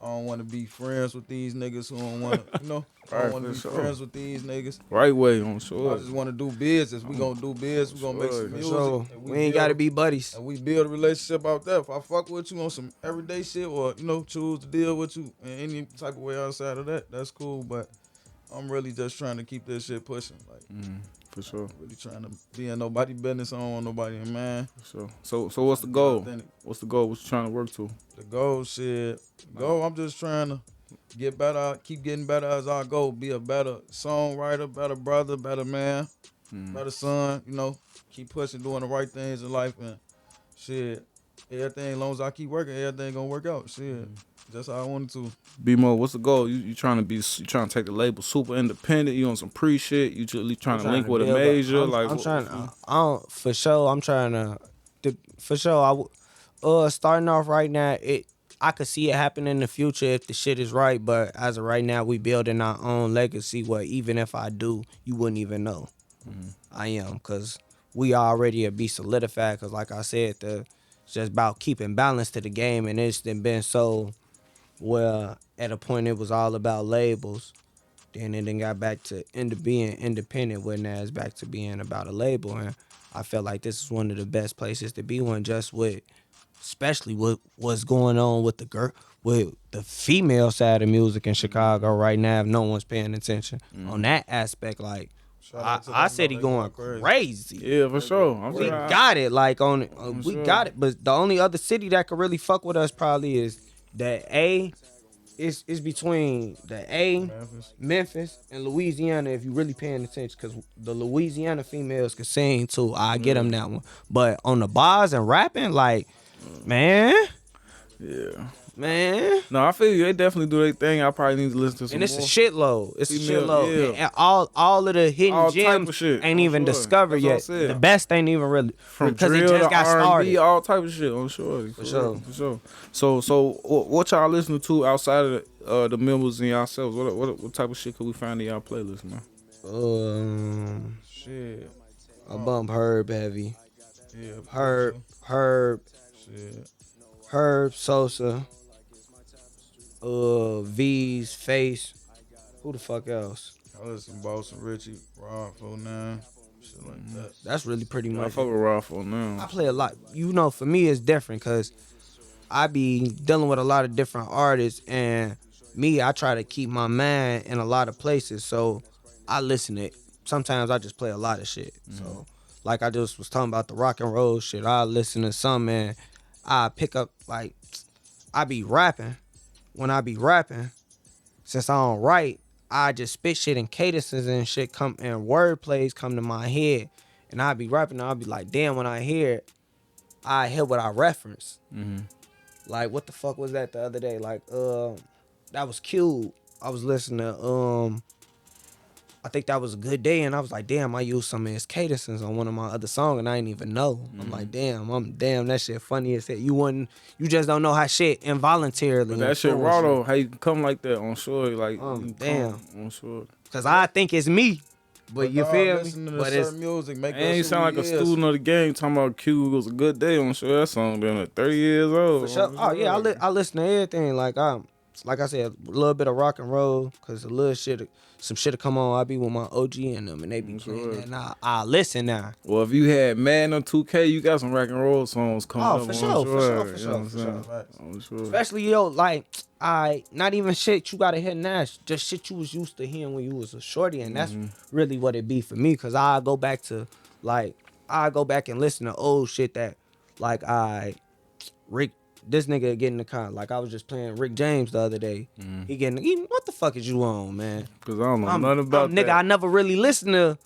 I don't want to be friends with these niggas who don't want to, you know. I don't want to be friends with these niggas. Right way, on sure. I just want to do business. We gonna do business. We gonna make some music. So we ain't gotta be buddies. And we build a relationship out there. If I fuck with you on some everyday shit, or you know, choose to deal with you in any type of way outside of that, that's cool. But I'm really just trying to keep this shit pushing. Like, for sure. Really trying to be in nobody business. I don't want nobody in man. For sure. So what's the goal? What's the goal? What you trying to work to? The goal, shit. I'm just trying to get better, keep getting better as I go. Be a better songwriter, better brother, better man, better son. You know, keep pushing, doing the right things in life, and shit. Everything, as long as I keep working, everything gonna work out. Shit. That's how I wanted to. BMoe, what's the goal? You trying to take the label super independent? You on some pre shit? You just trying to link with a major? I'm trying to. For sure. I'm trying to. For sure. Starting off right now, I could see it happen in the future if the shit is right. But as of right now, we building our own legacy. Where even if I do, you wouldn't even know. I am, because we already be solidified. Because like I said, it's just about keeping balance to the game, and it's been so. Well, at a point it was all about labels. Then it then got back to being independent, where now it's back to being about a label. And I felt like this is one of the best places to be one, just with, especially with what's going on with with the female side of music in Chicago right now. If no one's paying attention on that aspect, like I said, he going crazy. Yeah, for sure. We got it, like we got it. But the only other city that could really fuck with us probably is it's between the Memphis, and Louisiana, if you really paying attention, because the Louisiana females can sing too. I get them that one. But on the bars and rapping, like, man. No, I feel you. They definitely do their thing. I probably need to listen to some more. And it's more. a shitload. It's female, a shitload. Yeah. And all of the hidden gems shit, ain't even discovered yet. The best ain't even really, from because it drill just got R&B, started. all type of shit. I'm sure. For sure. So what y'all listening to outside of the members and yourselves? What type of shit could we find in y'all playlist, man? Shit. I bump Herb heavy. Yeah. Herb. Shit. Herb, Sosa. V's, Face. Who the fuck else? I listen to Boss and Richie, Rod 49, shit like that. That's really pretty much. I fuck with Rod 49. I play a lot. You know, for me, it's different because I be dealing with a lot of different artists, and I try to keep my mind in a lot of places. So I listen to. Sometimes I just play a lot of shit. So, like I just was talking about the rock and roll shit. I listen to some, and I pick up, like, I be rapping. When I be rapping, since I don't write, I just spit shit and cadences and shit and word plays come to my head. And I be rapping and I be like, damn, when I hear it, I hear what I reference. Like, what the fuck was that the other day? Like, that was Cube. I was listening to, I think that was a good day, and I was like, damn, I used some of his cadences on one of my other songs, and I didn't even know. I'm like, damn, that shit funny as hell. You just don't know how shit involuntarily. But that shit raw though, how you come like that on shore, like damn, on shore. Cause I think it's me, but you feel me? But it's music, make that ain't sound like a student of the game talking about Q was a good day on shore. That song been like 30 years old. For sure. Oh yeah, I listen to everything. Like I said, a little bit of rock and roll, cause a little shit. Some shit'll come on, I be with my OG and them, and they be playing that, and I listen now. Well, if you had Madden or 2K, you got some rock and roll songs coming up. For sure. Especially, like, not even shit you gotta hear now, just shit you was used to hearing when you was a shorty, and that's really what it be for me, cause I go back and listen to old shit that, like, this nigga getting the car. Like, I was just playing Rick James the other day. What the fuck is you on, man? Cause I don't know nothing about that. Nigga, I never really listen to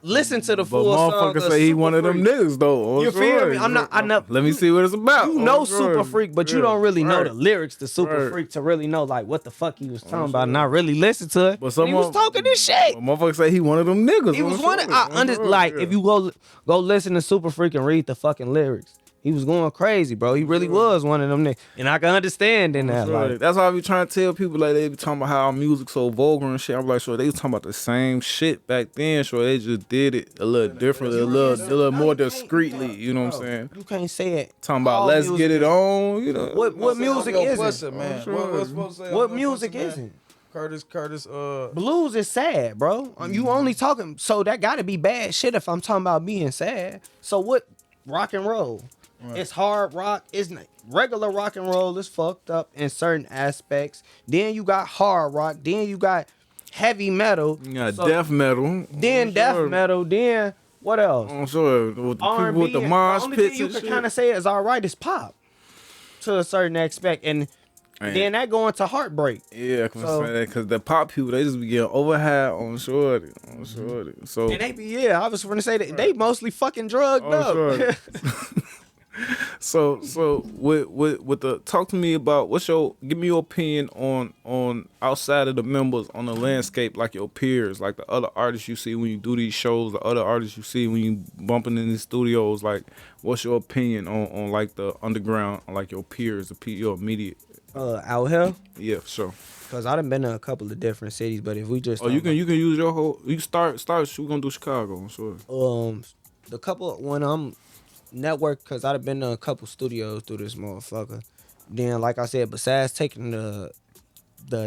the full song. But motherfucker say he one of them niggas though. You feel me? I never. Let me see what it's about. You know Super Freak, but you don't really know the lyrics to Super Freak to really know like what the fuck he was talking about, and I really listened to it. But he was talking this shit. Motherfucker say he one of them niggas. He was one of like if you go listen to Super Freak and read the fucking lyrics. He was going crazy, bro. He really was one of them niggas. And I can understand in that. Sure. Like, That's why I be trying to tell people, like, they be talking about how our music so vulgar and shit. I'm like, sure, they was talking about the same shit back then. Sure, they just did it a little different, a little more discreetly. You know what I'm saying? you can't say it. Talking about All let's music get it is- on. You know What music is Pussy, it? man? sure. What's supposed to say? What I'm music Pussy, is man? it? Curtis. Blues is sad, bro. You only talking, so that gotta be bad shit if I'm talking about being sad. So what? Rock and roll. Right. It's hard rock. It's not, regular rock and roll is fucked up in certain aspects. Then you got hard rock. Then you got heavy metal. You got So death metal. then I'm death sure. People with I'm sure with the R&B. people with the The mosh only pits thing you and can shit. kind of say is all right is pop to a certain aspect, and Man. then that go into heartbreak. Yeah, because the pop people, they just be getting overhyped on shorty. So And they be, I was going to say that they mostly fucking drugged on up. shorty. So with the talk to me about give me your opinion on outside of the members on the landscape, like your peers, like the other artists you see when you do these shows, the other artists you see when you bumping in these studios. Like, what's your opinion on like the underground, like your peers, your immediate? Out here, Yeah, for sure. cause I done been to a couple of different cities, but if we just You can use your whole. You start. We're gonna do Chicago. I'm sure. the couple when I'm network, cause I done been to a couple studios through this motherfucker. Then, like I said, besides taking the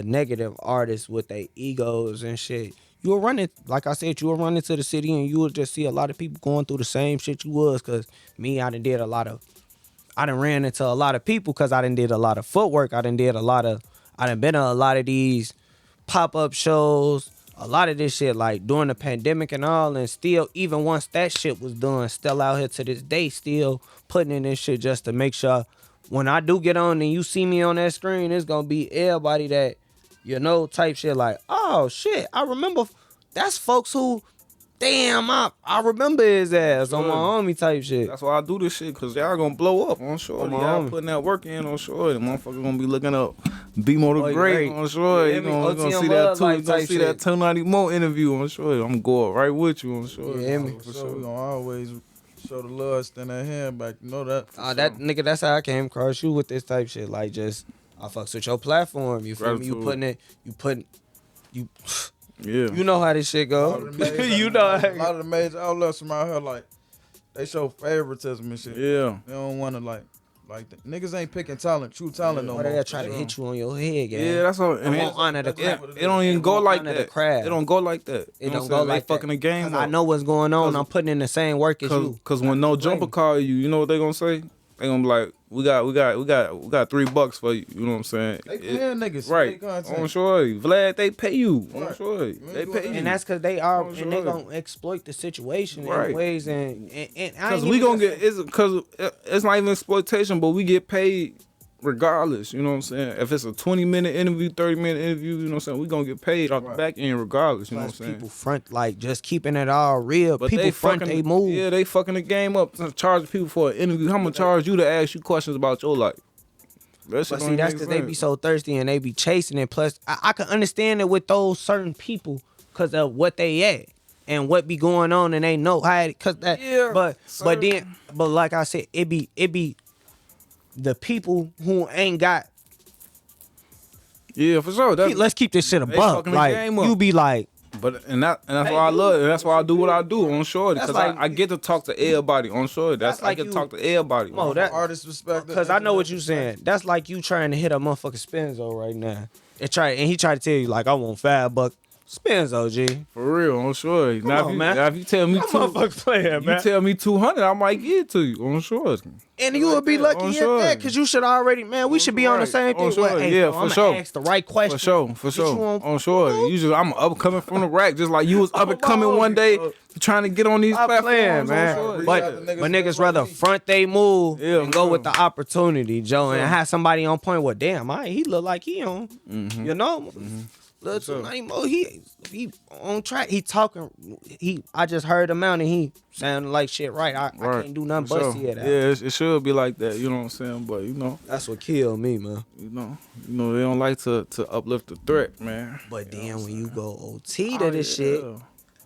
negative artists with their egos and shit, you will run it. Like I said, you will run into the city and you will just see a lot of people going through the same shit you was. Cause me, I done ran into a lot of people because I done did a lot of footwork. I done been to a lot of these pop-up shows, a lot of this shit like during the pandemic and all, and still, even once that shit was done, still out here to this day, still putting in this shit just to make sure when I do get on and you see me on that screen, it's gonna be everybody that, type shit like, oh shit, I remember, that's folks who, damn, I remember his ass on my homie type shit. That's why I do this shit, because y'all gonna blow up on sure. Y'all putting that work in on sure. The motherfucker gonna be looking up BMoe TheGreat on sure. Yeah, You gonna see that too. You gonna see that 290 Mo interview on sure. I'm gonna go up right with you on sure. Yeah, For sure, we gonna always show the love, stand that hand back. You know that. That nigga, that's how I came across you with this type shit. Like, just, I fucks with your platform. You feel me? Yeah. You know how this shit go. You know a lot of the major outlets from out here, like, they show favoritism and shit. Yeah. They don't want to like the niggas ain't picking true talent no Or more. they try to hit you on your head, gang. Yeah, that's all. It won't honor the craft. It don't even go like honor the that. craft. It don't go like that. It don't go like fucking the game. 'Cause I know what's going on. I'm putting in the same work as you. Cause when no jumper call you, you know what they gonna say? They gonna be like, we got $3 for you. You know what I'm saying? They paying niggas. Right. They content. On sure. Vlad, they pay you. On Right. sure. They pay you. And that's because they are, Oh, and they sure. gonna exploit the situation Right. in ways, and Cause we gonna get it's not even exploitation, but we get paid regardless. You know what I'm saying? If it's a 20-minute interview, 30-minute interview, you know what I'm saying? We gonna get paid off the back end regardless. You know what I'm saying? people front, like, just keeping it all real. But People they front, fucking, they move. Yeah, they fucking the game up. Charge people for an interview. How much charge you to ask you questions about your life? That shit But don't see, that's make because they sense. be so thirsty and they be chasing it. Plus, I can understand it with those certain people because of what they at and what be going on, and they know how. Cause that, Yeah, but certain- like I said, it be the people who ain't got. Yeah, for sure. Let's keep this shit a they buck. fucking the Like, game up. you be like, But that's why I love it. That's why I do what I do on shorty. That's Because like- I get to talk to everybody on shorty. That's I like get you- to talk to everybody. Mo, that- Artist respect. because I know what you saying. That's like you trying to hit a motherfucking Spenzo right now. And he tried to tell you like, I want $5. Spenzo, G. For real, on shorty. Now, on, man. if you tell me That motherfucker playing, you man. tell me 200, I might give it to you on shorty. And you would be lucky on at sure. that, because you should already, man, we should be on the Right. same On thing. Well, sure. hey, Yeah, so for I'm sure. gonna ask the right question. For sure, Get for you sure. on- On sure. You just, I'm upcoming from the rack, just like you was up and coming one day trying to get on these Stop platforms. playing, on man. shorty. Reach But out to niggas niggas that's rather like me. front they move Yeah, and go for with sure. the opportunity, Joe, and have somebody on point. Well, damn, he look like he on, Mm-hmm. you know. Little too many more. He on track. He talking. I just heard him out and he sounded like shit. Right. I can't do nothing For but sure. see it. Out. Yeah, it should be like that. You know what I'm saying? But That's what killed me, man. you know, they don't like to uplift the threat, man. But then when you go OT to this shit, Yeah.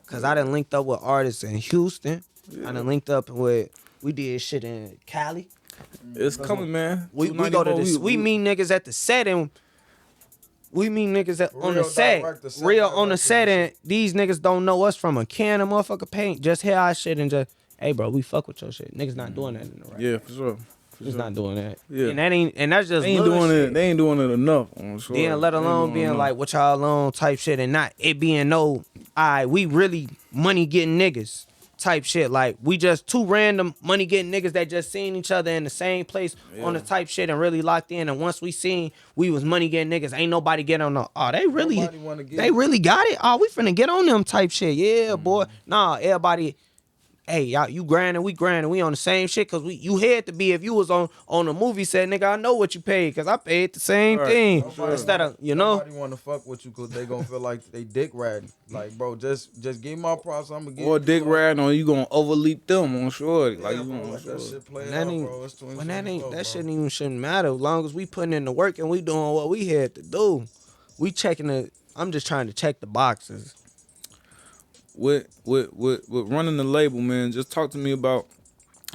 cause I done linked up with artists in Houston. I done linked up with, we did shit in Cali. It's coming, man. We go to this. We meet niggas at the set and we meet niggas on the set, real on the set, and these niggas don't know us from a can of motherfucker paint. Just hear our shit and just, hey, bro, we fuck with your shit. Niggas not doing that in the rap. Yeah, for sure. Just not doing that. Yeah. And that's just They ain't doing shit. it. They ain't doing it enough. I'm sure. Then let alone being like what y'all on type shit and not it being no, we really money getting niggas type shit. Like we just two random money getting niggas that just seen each other in the same place on the type shit and really locked in. And once we seen we was money getting niggas, ain't nobody get on the they really got it. Oh, we finna get on them type shit. Yeah, boy. Nah, everybody. Hey, y'all, you grinding, we on the same shit, cause you had to be if you was on a movie set, nigga. I know what you paid, cause I paid the same thing. Instead of, nobody want to fuck with you, cause they gonna feel like they dick riding. Like, bro, just give me my props. I'm gonna give. Or dick riding, or you gonna overleap them on shorty. Like you gonna that shit play that out, ain't, bro. It's that shouldn't matter. As long as we putting in the work and we doing what we had to do, we checking the. I'm just trying to check the boxes. With running the label, man, just talk to me about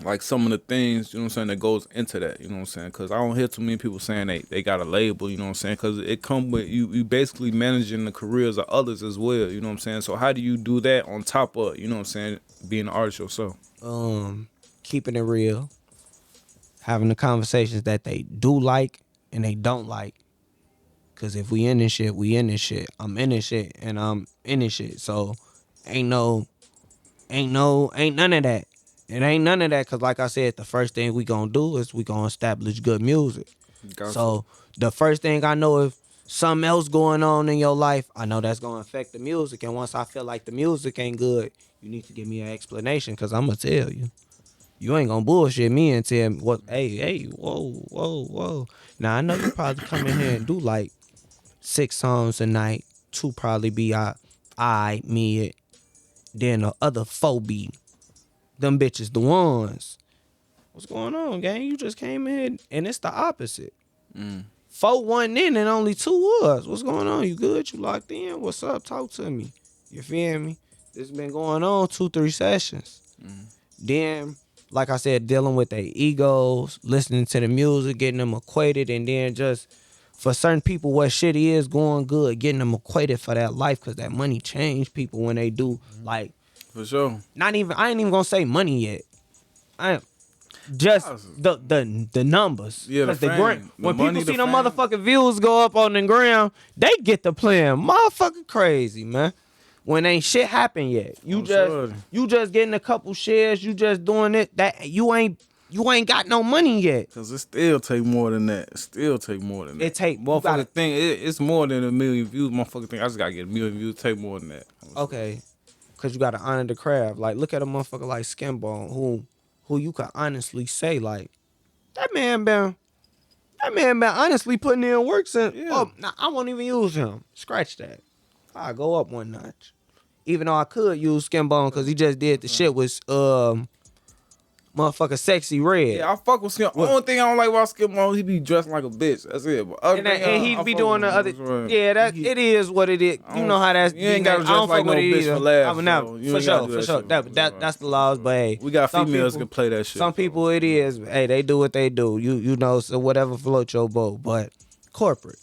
like some of the things, you know what I'm saying, that goes into that, you know what I'm saying? Because I don't hear too many people saying they got a label, you know what I'm saying? Because it come with you basically managing the careers of others as well, you know what I'm saying? So how do you do that on top of, you know what I'm saying, being an artist yourself? Keeping it real, having the conversations that they do like and they don't like. Because if we in this shit, we in this shit. I'm in this shit and I'm in this shit. So ain't none of that. It ain't none of that, because like I said, the first thing we gonna do is we gonna establish good music. Gotcha. So the first thing I know, if something else going on in your life, I know that's gonna affect the music. And once I feel like the music ain't good, you need to give me an explanation, because I'm gonna tell you. You ain't gonna bullshit me and tell me what, hey, whoa. Now I know you probably come in here and do like 6 songs a night, 2 probably be mid. Then the other 4 be them bitches, the ones. What's going on, gang? You just came in and it's the opposite. 4 wasn't in and only 2 was. What's going on? You good? You locked in? What's up? Talk to me. You feel me? This been going on 2-3 sessions. Then, like I said, dealing with their egos, listening to the music, getting them equated, and then just for certain people, what shit is going good, getting them equated for that life, because that money change people when they do, like. For sure. I ain't even gonna say money yet. I just the numbers. Yeah, the fame. When people see them motherfucking views go up on the ground, they get to playing motherfucking crazy, man. When ain't shit happen yet. You just getting a couple shares, you just doing it. That you ain't got no money yet. Cause it still take more than that. It take motherfucking thing. It's more than 1 million views. Motherfucking thing. I just gotta get 1 million views. It take more than that. Okay, cause you gotta honor the craft. Like look at a motherfucker like Skinbone, who you could honestly say like that man been honestly putting in work since. Yeah. Oh, nah, I won't even use him. Scratch that. I go up 1 notch. Even though I could use Skinbone, cause he just did the shit with motherfucker Sexy Red. Yeah, I fuck with Skim. Only thing I don't like about Skim, he be dressing like a bitch. That's it. But and he be doing the other. Right. Yeah, that it is what it is. You know how that's. You ain't gotta dress like no bitch for laughs. For sure. That's the laws. But hey, we got females can play that shit. Some people it is. Hey, they do what they do. You know, so whatever floats your boat. But corporate.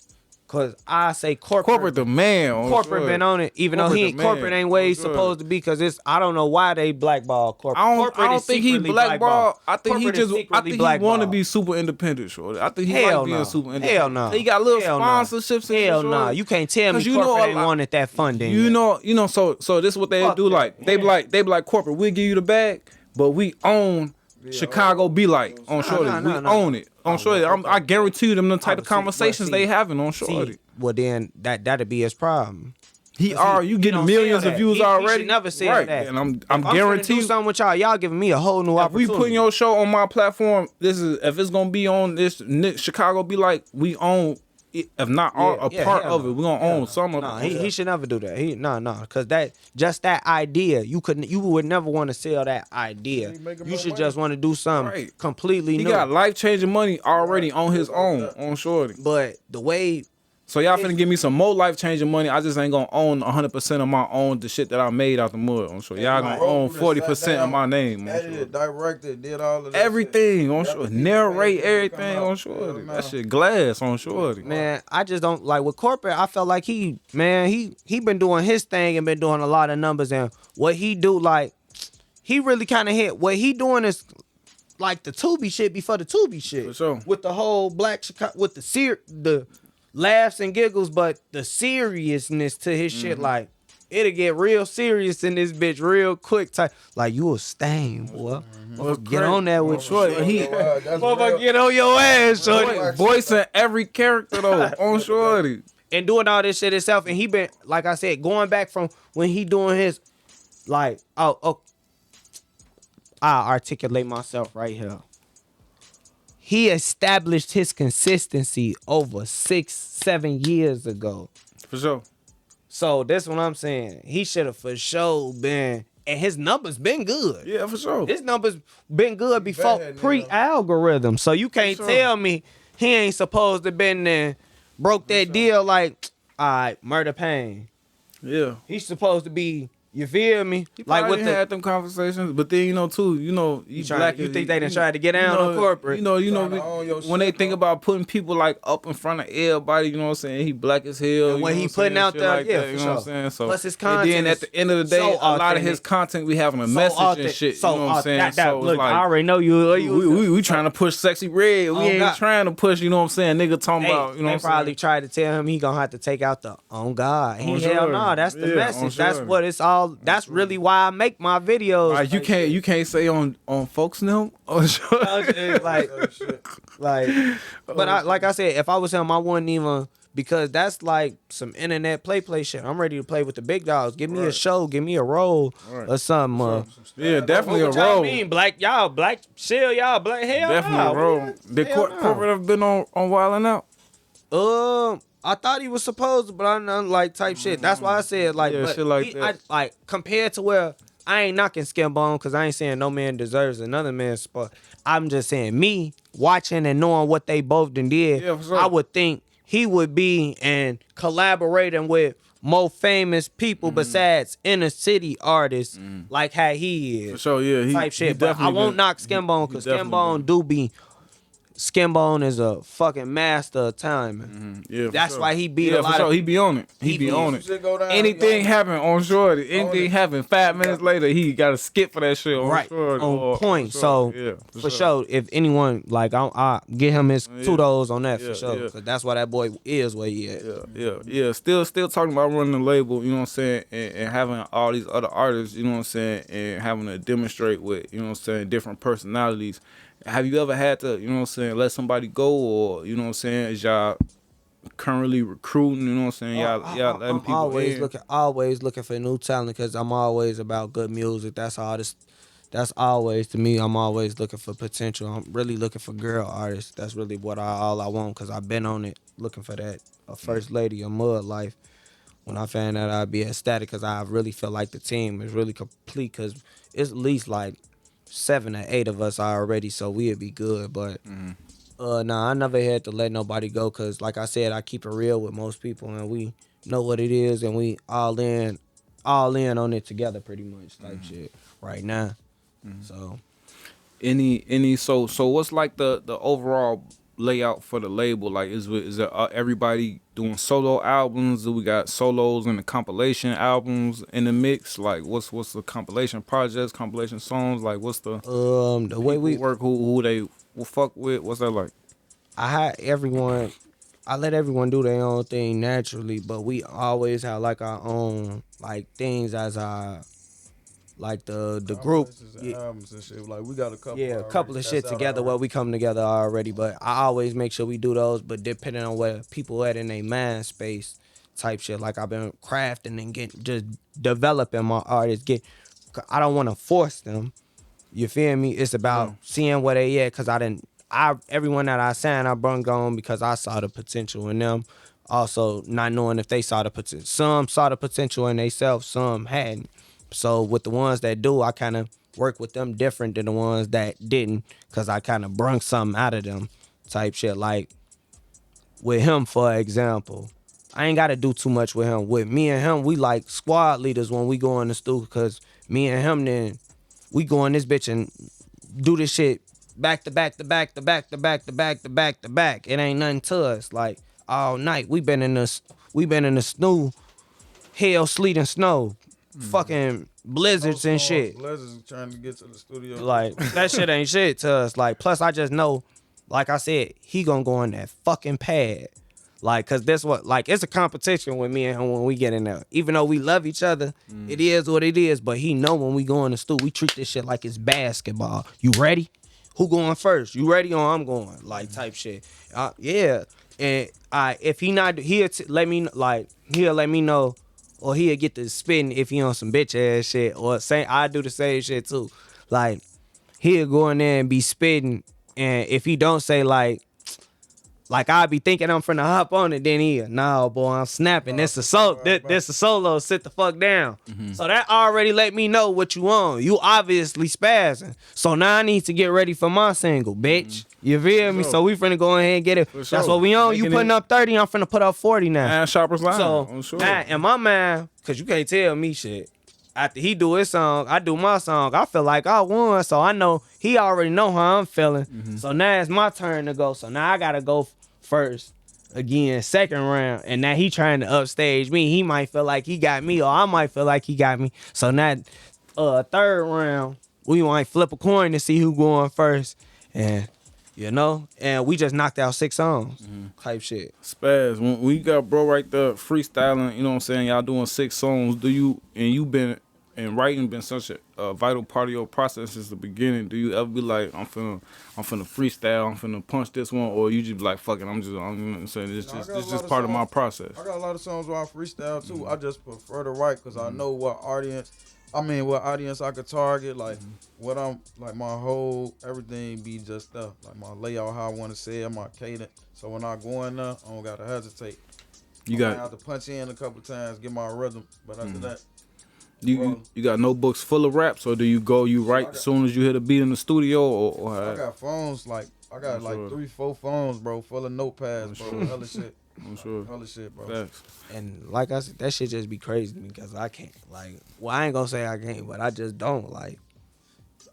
Cause I say corporate the man. Corporate been on it, even though he ain't corporate ain't where he's supposed to be. Cause I don't know why they blackball corporate. I don't think he blackball. I think he want to be super independent. Shorty. I think he like being super independent. Hell no. He got little sponsorships. Hell no. You can't tell me corporate ain't wanted that funding. You know. So this is what they do. Like they be like corporate. We'll give you the bag, but we own. Chicago be like on Shorty. We own it on Shorty. I guarantee you them the type of conversations they having on Shorty. Well then that'd be his problem. You getting millions of views already. He should never say that. And I'm guaranteed. Do something with y'all giving me a whole new opportunity. If we putting your show on my platform, if it's gonna be on this Chicago be like we own. If not a part of it, we're gonna own some of it. He should never do that. Cause that idea, you would never want to sell that idea. You should just want to do something completely new. He got life-changing money already on his own, on Shorty. But the way So y'all finna give me some more life changing money. I just ain't gonna own 100% of my own the shit that I made out the mud. I'm sure y'all gonna own 40% of my name. Edited, directed, did all of that everything shit. on sure. Narrate everything on sure. That shit glass on sure. Man, I just don't like with corporate. I felt like he been doing his thing and been doing a lot of numbers, and what he do, like he really kind of hit. What he doing is like the Tubi shit before the Tubi shit. For sure. With the whole black Chicago, with the laughs and giggles, but the seriousness to his shit, like it'll get real serious in this bitch real quick. Type like you a stain, boy. Get on that with short. Motherfucker, get on your ass, shorty. Voicing every character though on shorty. And doing all this shit himself, and he been, like I said, going back from when he doing his, like, I articulate myself right here. He established his consistency over 6-7 years ago. For sure. So that's what I'm saying. He should have for sure been, and his numbers been good. Yeah, for sure. His numbers been good before pre-algorithm. So you can't tell me he ain't supposed to been there, broke that deal like, all right, Murder Pain. Yeah. He's supposed to be, you feel me? He Like probably with the, had them conversations, but then you black. you think they done tried to get down on corporate? When they think about putting people like up in front of everybody, you know what I'm saying? He black as hell. And when he putting out there, like yeah, that, you for know what I'm sure. saying? So Plus his and content then at the end of the day, so a lot of his authentic. content we having a So message and authentic. shit. So you know what I'm saying? So look, it's like, I already know you. we trying to push Sexy Red. We ain't God. trying to push, you know what I'm saying? Nigga talking about, you know they what I'm probably saying? tried to tell him he gonna have to take out the on God. On Hell sure. no, that's the Yeah, on message. That's sure. what it's all. That's really why I make my videos. Like, you can't say on folks now. Oh, sure. like, but like I said, if I was him, I wouldn't even, because that's like some internet play shit. I'm ready to play with the big dogs. Give me a show, give me a role or something. Yeah, definitely What a y'all role. mean, black shell, y'all black hell. Definitely nah, a role. man. Did Hell corporate have been on Wildin' Out? I thought he was supposed to, but I know like type shit. That's why I said like, Yeah, but shit like that. like compared to where I ain't knocking Skin Bone, because I ain't saying no man deserves another man's spot. I'm just saying me watching and knowing what they both done did. Yeah, for sure. I would think he would be and collaborating with more famous people besides inner city artists like how he is. For sure, yeah. He, Type shit. he But I definitely won't been- knock Skin Bone, because he Skin definitely Bone do be. Skin Bone is a fucking master of timing. Yeah, for That's sure. why he beat yeah, a for lot sure. of. He be on it. He be on it. Shit go down, Anything yo. happen on shorty. Anything happen 5 minutes later, he got to skip for that shit on Right, shorty. on point. So yeah, for sure, if anyone like, I get him his kudos on that Yeah, for sure, yeah. because that's why that boy is where he at. Yeah. Still talking about running the label, you know what I'm saying, and having all these other artists, you know what I'm saying, and having to demonstrate with, you know what I'm saying, different personalities. Have you ever had to, you know what I'm saying, let somebody go, or, you know what I'm saying, is y'all currently recruiting, you know what I'm saying, y'all letting I'm people always looking for new talent, because I'm always about good music. That's always, to me, I'm always looking for potential. I'm really looking for girl artists. That's really all I want, because I've been on it looking for that, a first lady, a mud life. When I found out, I'd be ecstatic, because I really feel like the team is really complete, because it's at least like 7 or 8 of us already, so we'd be good. But I never had to let nobody go, because like I said, I keep it real with most people, and we know what it is, and we all in on it together, pretty much type shit right now. So so what's like the overall layout for the label? Like, is it everybody doing solo albums? Do we got solos and the compilation albums in the mix? Like, what's the compilation projects, compilation songs? Like, what's the the way we work? Who they will fuck with? What's that like? I let everyone do their own thing naturally, but we always have like our own like things as our like the group. Albums and shit. Like we got a couple. Yeah, a already. couple of That's shit out together where already. we come together already, but I always make sure we do those, but depending on where people at in their mind space type shit. Like I've been crafting and just developing my artists. I don't want to force them. You feel me? It's about seeing where they at, because everyone that I signed, I brung on because I saw the potential in them. Also, not knowing if they saw the potential. Some saw the potential in themselves, some hadn't. So with the ones that do, I kind of work with them different than the ones that didn't, because I kind of brung something out of them type shit. Like with him, for example, I ain't gotta do too much with him. With me and him, we like squad leaders when we go in the studio, cause me and him then we go in this bitch and do this shit back to back to back to back to back to back to back to back. It ain't nothing to us. Like all night we been in the snow, hail, sleet, and snow, fucking blizzards and shit. Blizzards trying to get to the studio. Like that shit ain't shit to us. Like plus I just know, like I said, he gonna go in that fucking pad. Like, cause that's what, like, it's a competition with me and him when we get in there. Even though we love each other, it is what it is. But he know when we go in the stool, we treat this shit like it's basketball. You ready? Who going first? You ready or I'm going? Like type shit. Yeah. And if he not, let me he'll let me know, or he'll get to spitting if he on some bitch ass shit, or I do the same shit too. Like he'll go in there and be spitting, and if he don't say like I be thinking I'm finna hop on it, then nah, boy, I'm snapping. This a solo. Sit the fuck down. So that already let me know what you on. You obviously spazzing. So now I need to get ready for my single, bitch. You feel me? So we finna go ahead and get it. That's what we on. You putting up 30, I'm finna put up 40 now. And Shoppers Line. So now in my mind, cause you can't tell me shit. After he do his song, I do my song. I feel like I won, so I know he already know how I'm feeling. So now it's my turn to go. So now I gotta go first again, second round, and now he trying to upstage me. He might feel like he got me, or I might feel like he got me. So now third round, we might flip a coin to see who going first, and and we just knocked out 6 songs type shit. Spaz, when you got bro right there freestyling, you know what I'm saying, y'all doing 6 songs, and writing been such a vital part of your process since the beginning, do you ever be like, I'm finna freestyle, I'm finna punch this one, or you just be like, fuck it, I'm saying, it's just part of my process? I got a lot of songs where I freestyle too. I just prefer to write because I know what audience I could target. Like what I'm like, my whole everything be just stuff. Like my layout, how I want to say it, my cadence. So when I go in there, I don't gotta hesitate. I have to punch in a couple times, get my rhythm, but after that. You got notebooks full of raps, or do you write as soon as you hit a beat in the studio, or I got phones, like I got like 3-4 phones, bro, full of notepads, bro, hella shit. I'm sure. Hella shit, bro. Facts. And like I said, that shit just be crazy to me because I can't. Like, well, I ain't gonna say I can't, but I just don't. Like,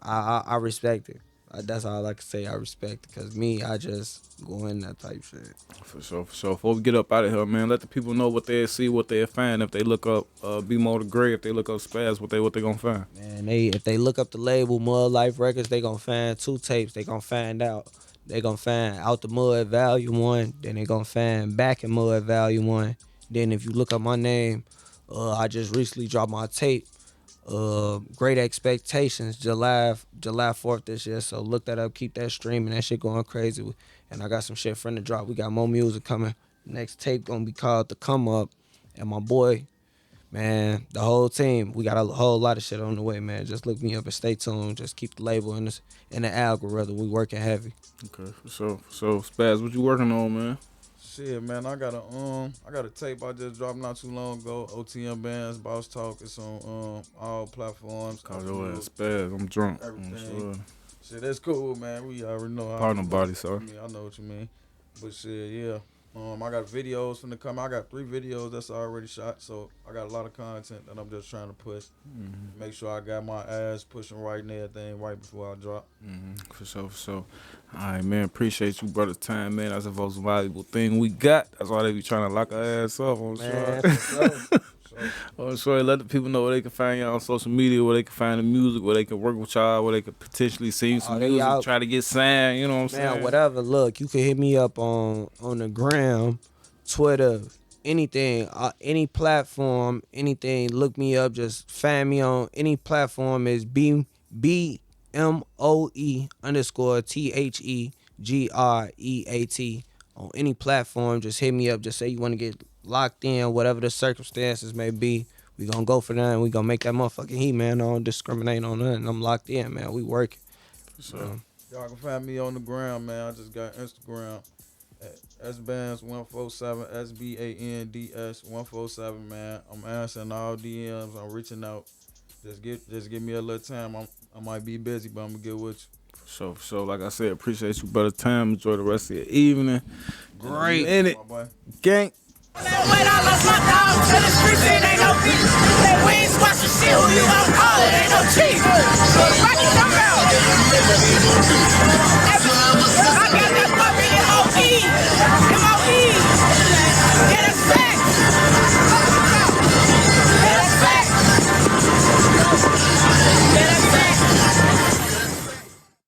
I respect it. That's all I can say. I respect it because me, I just go in that type shit. For sure. Before we get up out of here, man, let the people know what they see, what they find. If they look up BMoe TheGreat, if they look up Spaz, what they gonna find? Man, if they look up the label Mud Life Records, they gonna find 2 tapes. They gonna find out. They gonna find Out the Mud Volume 1. Then they gonna find Back in Mud Volume 1. Then if you look up my name, I just recently dropped my tape. Great Expectations, July 4th this year. So look that up, keep that streaming. That shit going crazy. And I got some shit finna drop. We got more music coming. Next tape gonna be called The Come Up. And my boy, man, the whole team, we got a whole lot of shit on the way, man. Just look me up and stay tuned. Just keep the label in the algorithm. We working heavy. Okay, for sure. Spaz, what you working on, man? Shit, man, I got a tape I just dropped not too long ago. OTM Bandz, Boss Talk. It's on all platforms. Call your ass Spaz. I'm drunk. Everything. I'm sure. Shit, that's cool, man. We already know how. Partner body, sir. I know what you mean. But shit, yeah. I got videos finna come. I got 3 videos that's already shot, so I got a lot of content that I'm just trying to push. Make sure I got my ass pushing right and everything right before I drop. For sure. All right, man. Appreciate you, brother. Time, man. That's the most valuable thing we got. That's why they be trying to lock our ass up. I'm sure. I'm sure. Let the people know where they can find y'all on social media, where they can find the music, where they can work with y'all, where they can potentially see some music, try to get signed. You know what I'm saying? Man, whatever. Look, you can hit me up on the gram, Twitter, anything, any platform, anything. Look me up. Just find me on any platform. Is BMoe _TheGreat on any platform. Just hit me up. Just say you want to get locked in, whatever the circumstances may be. We gonna go for that, and we gonna make that motherfucking heat, man. I don't discriminate on nothing. I'm locked in, man. We working. Y'all can find me on the ground, man. I just got Instagram at SBandz147, SBANDS147, man. I'm answering all DMs. I'm reaching out. Just give me a little time. I might be busy, but I'm gonna get with you. For sure. Like I said, appreciate you, brother. Time. Enjoy the rest of your evening. Great. In it, gang. When I lost my dog to the streets, it ain't no beef. They wings, watch the shit, who you gon' call? It ain't no cheat. Rocky, come out.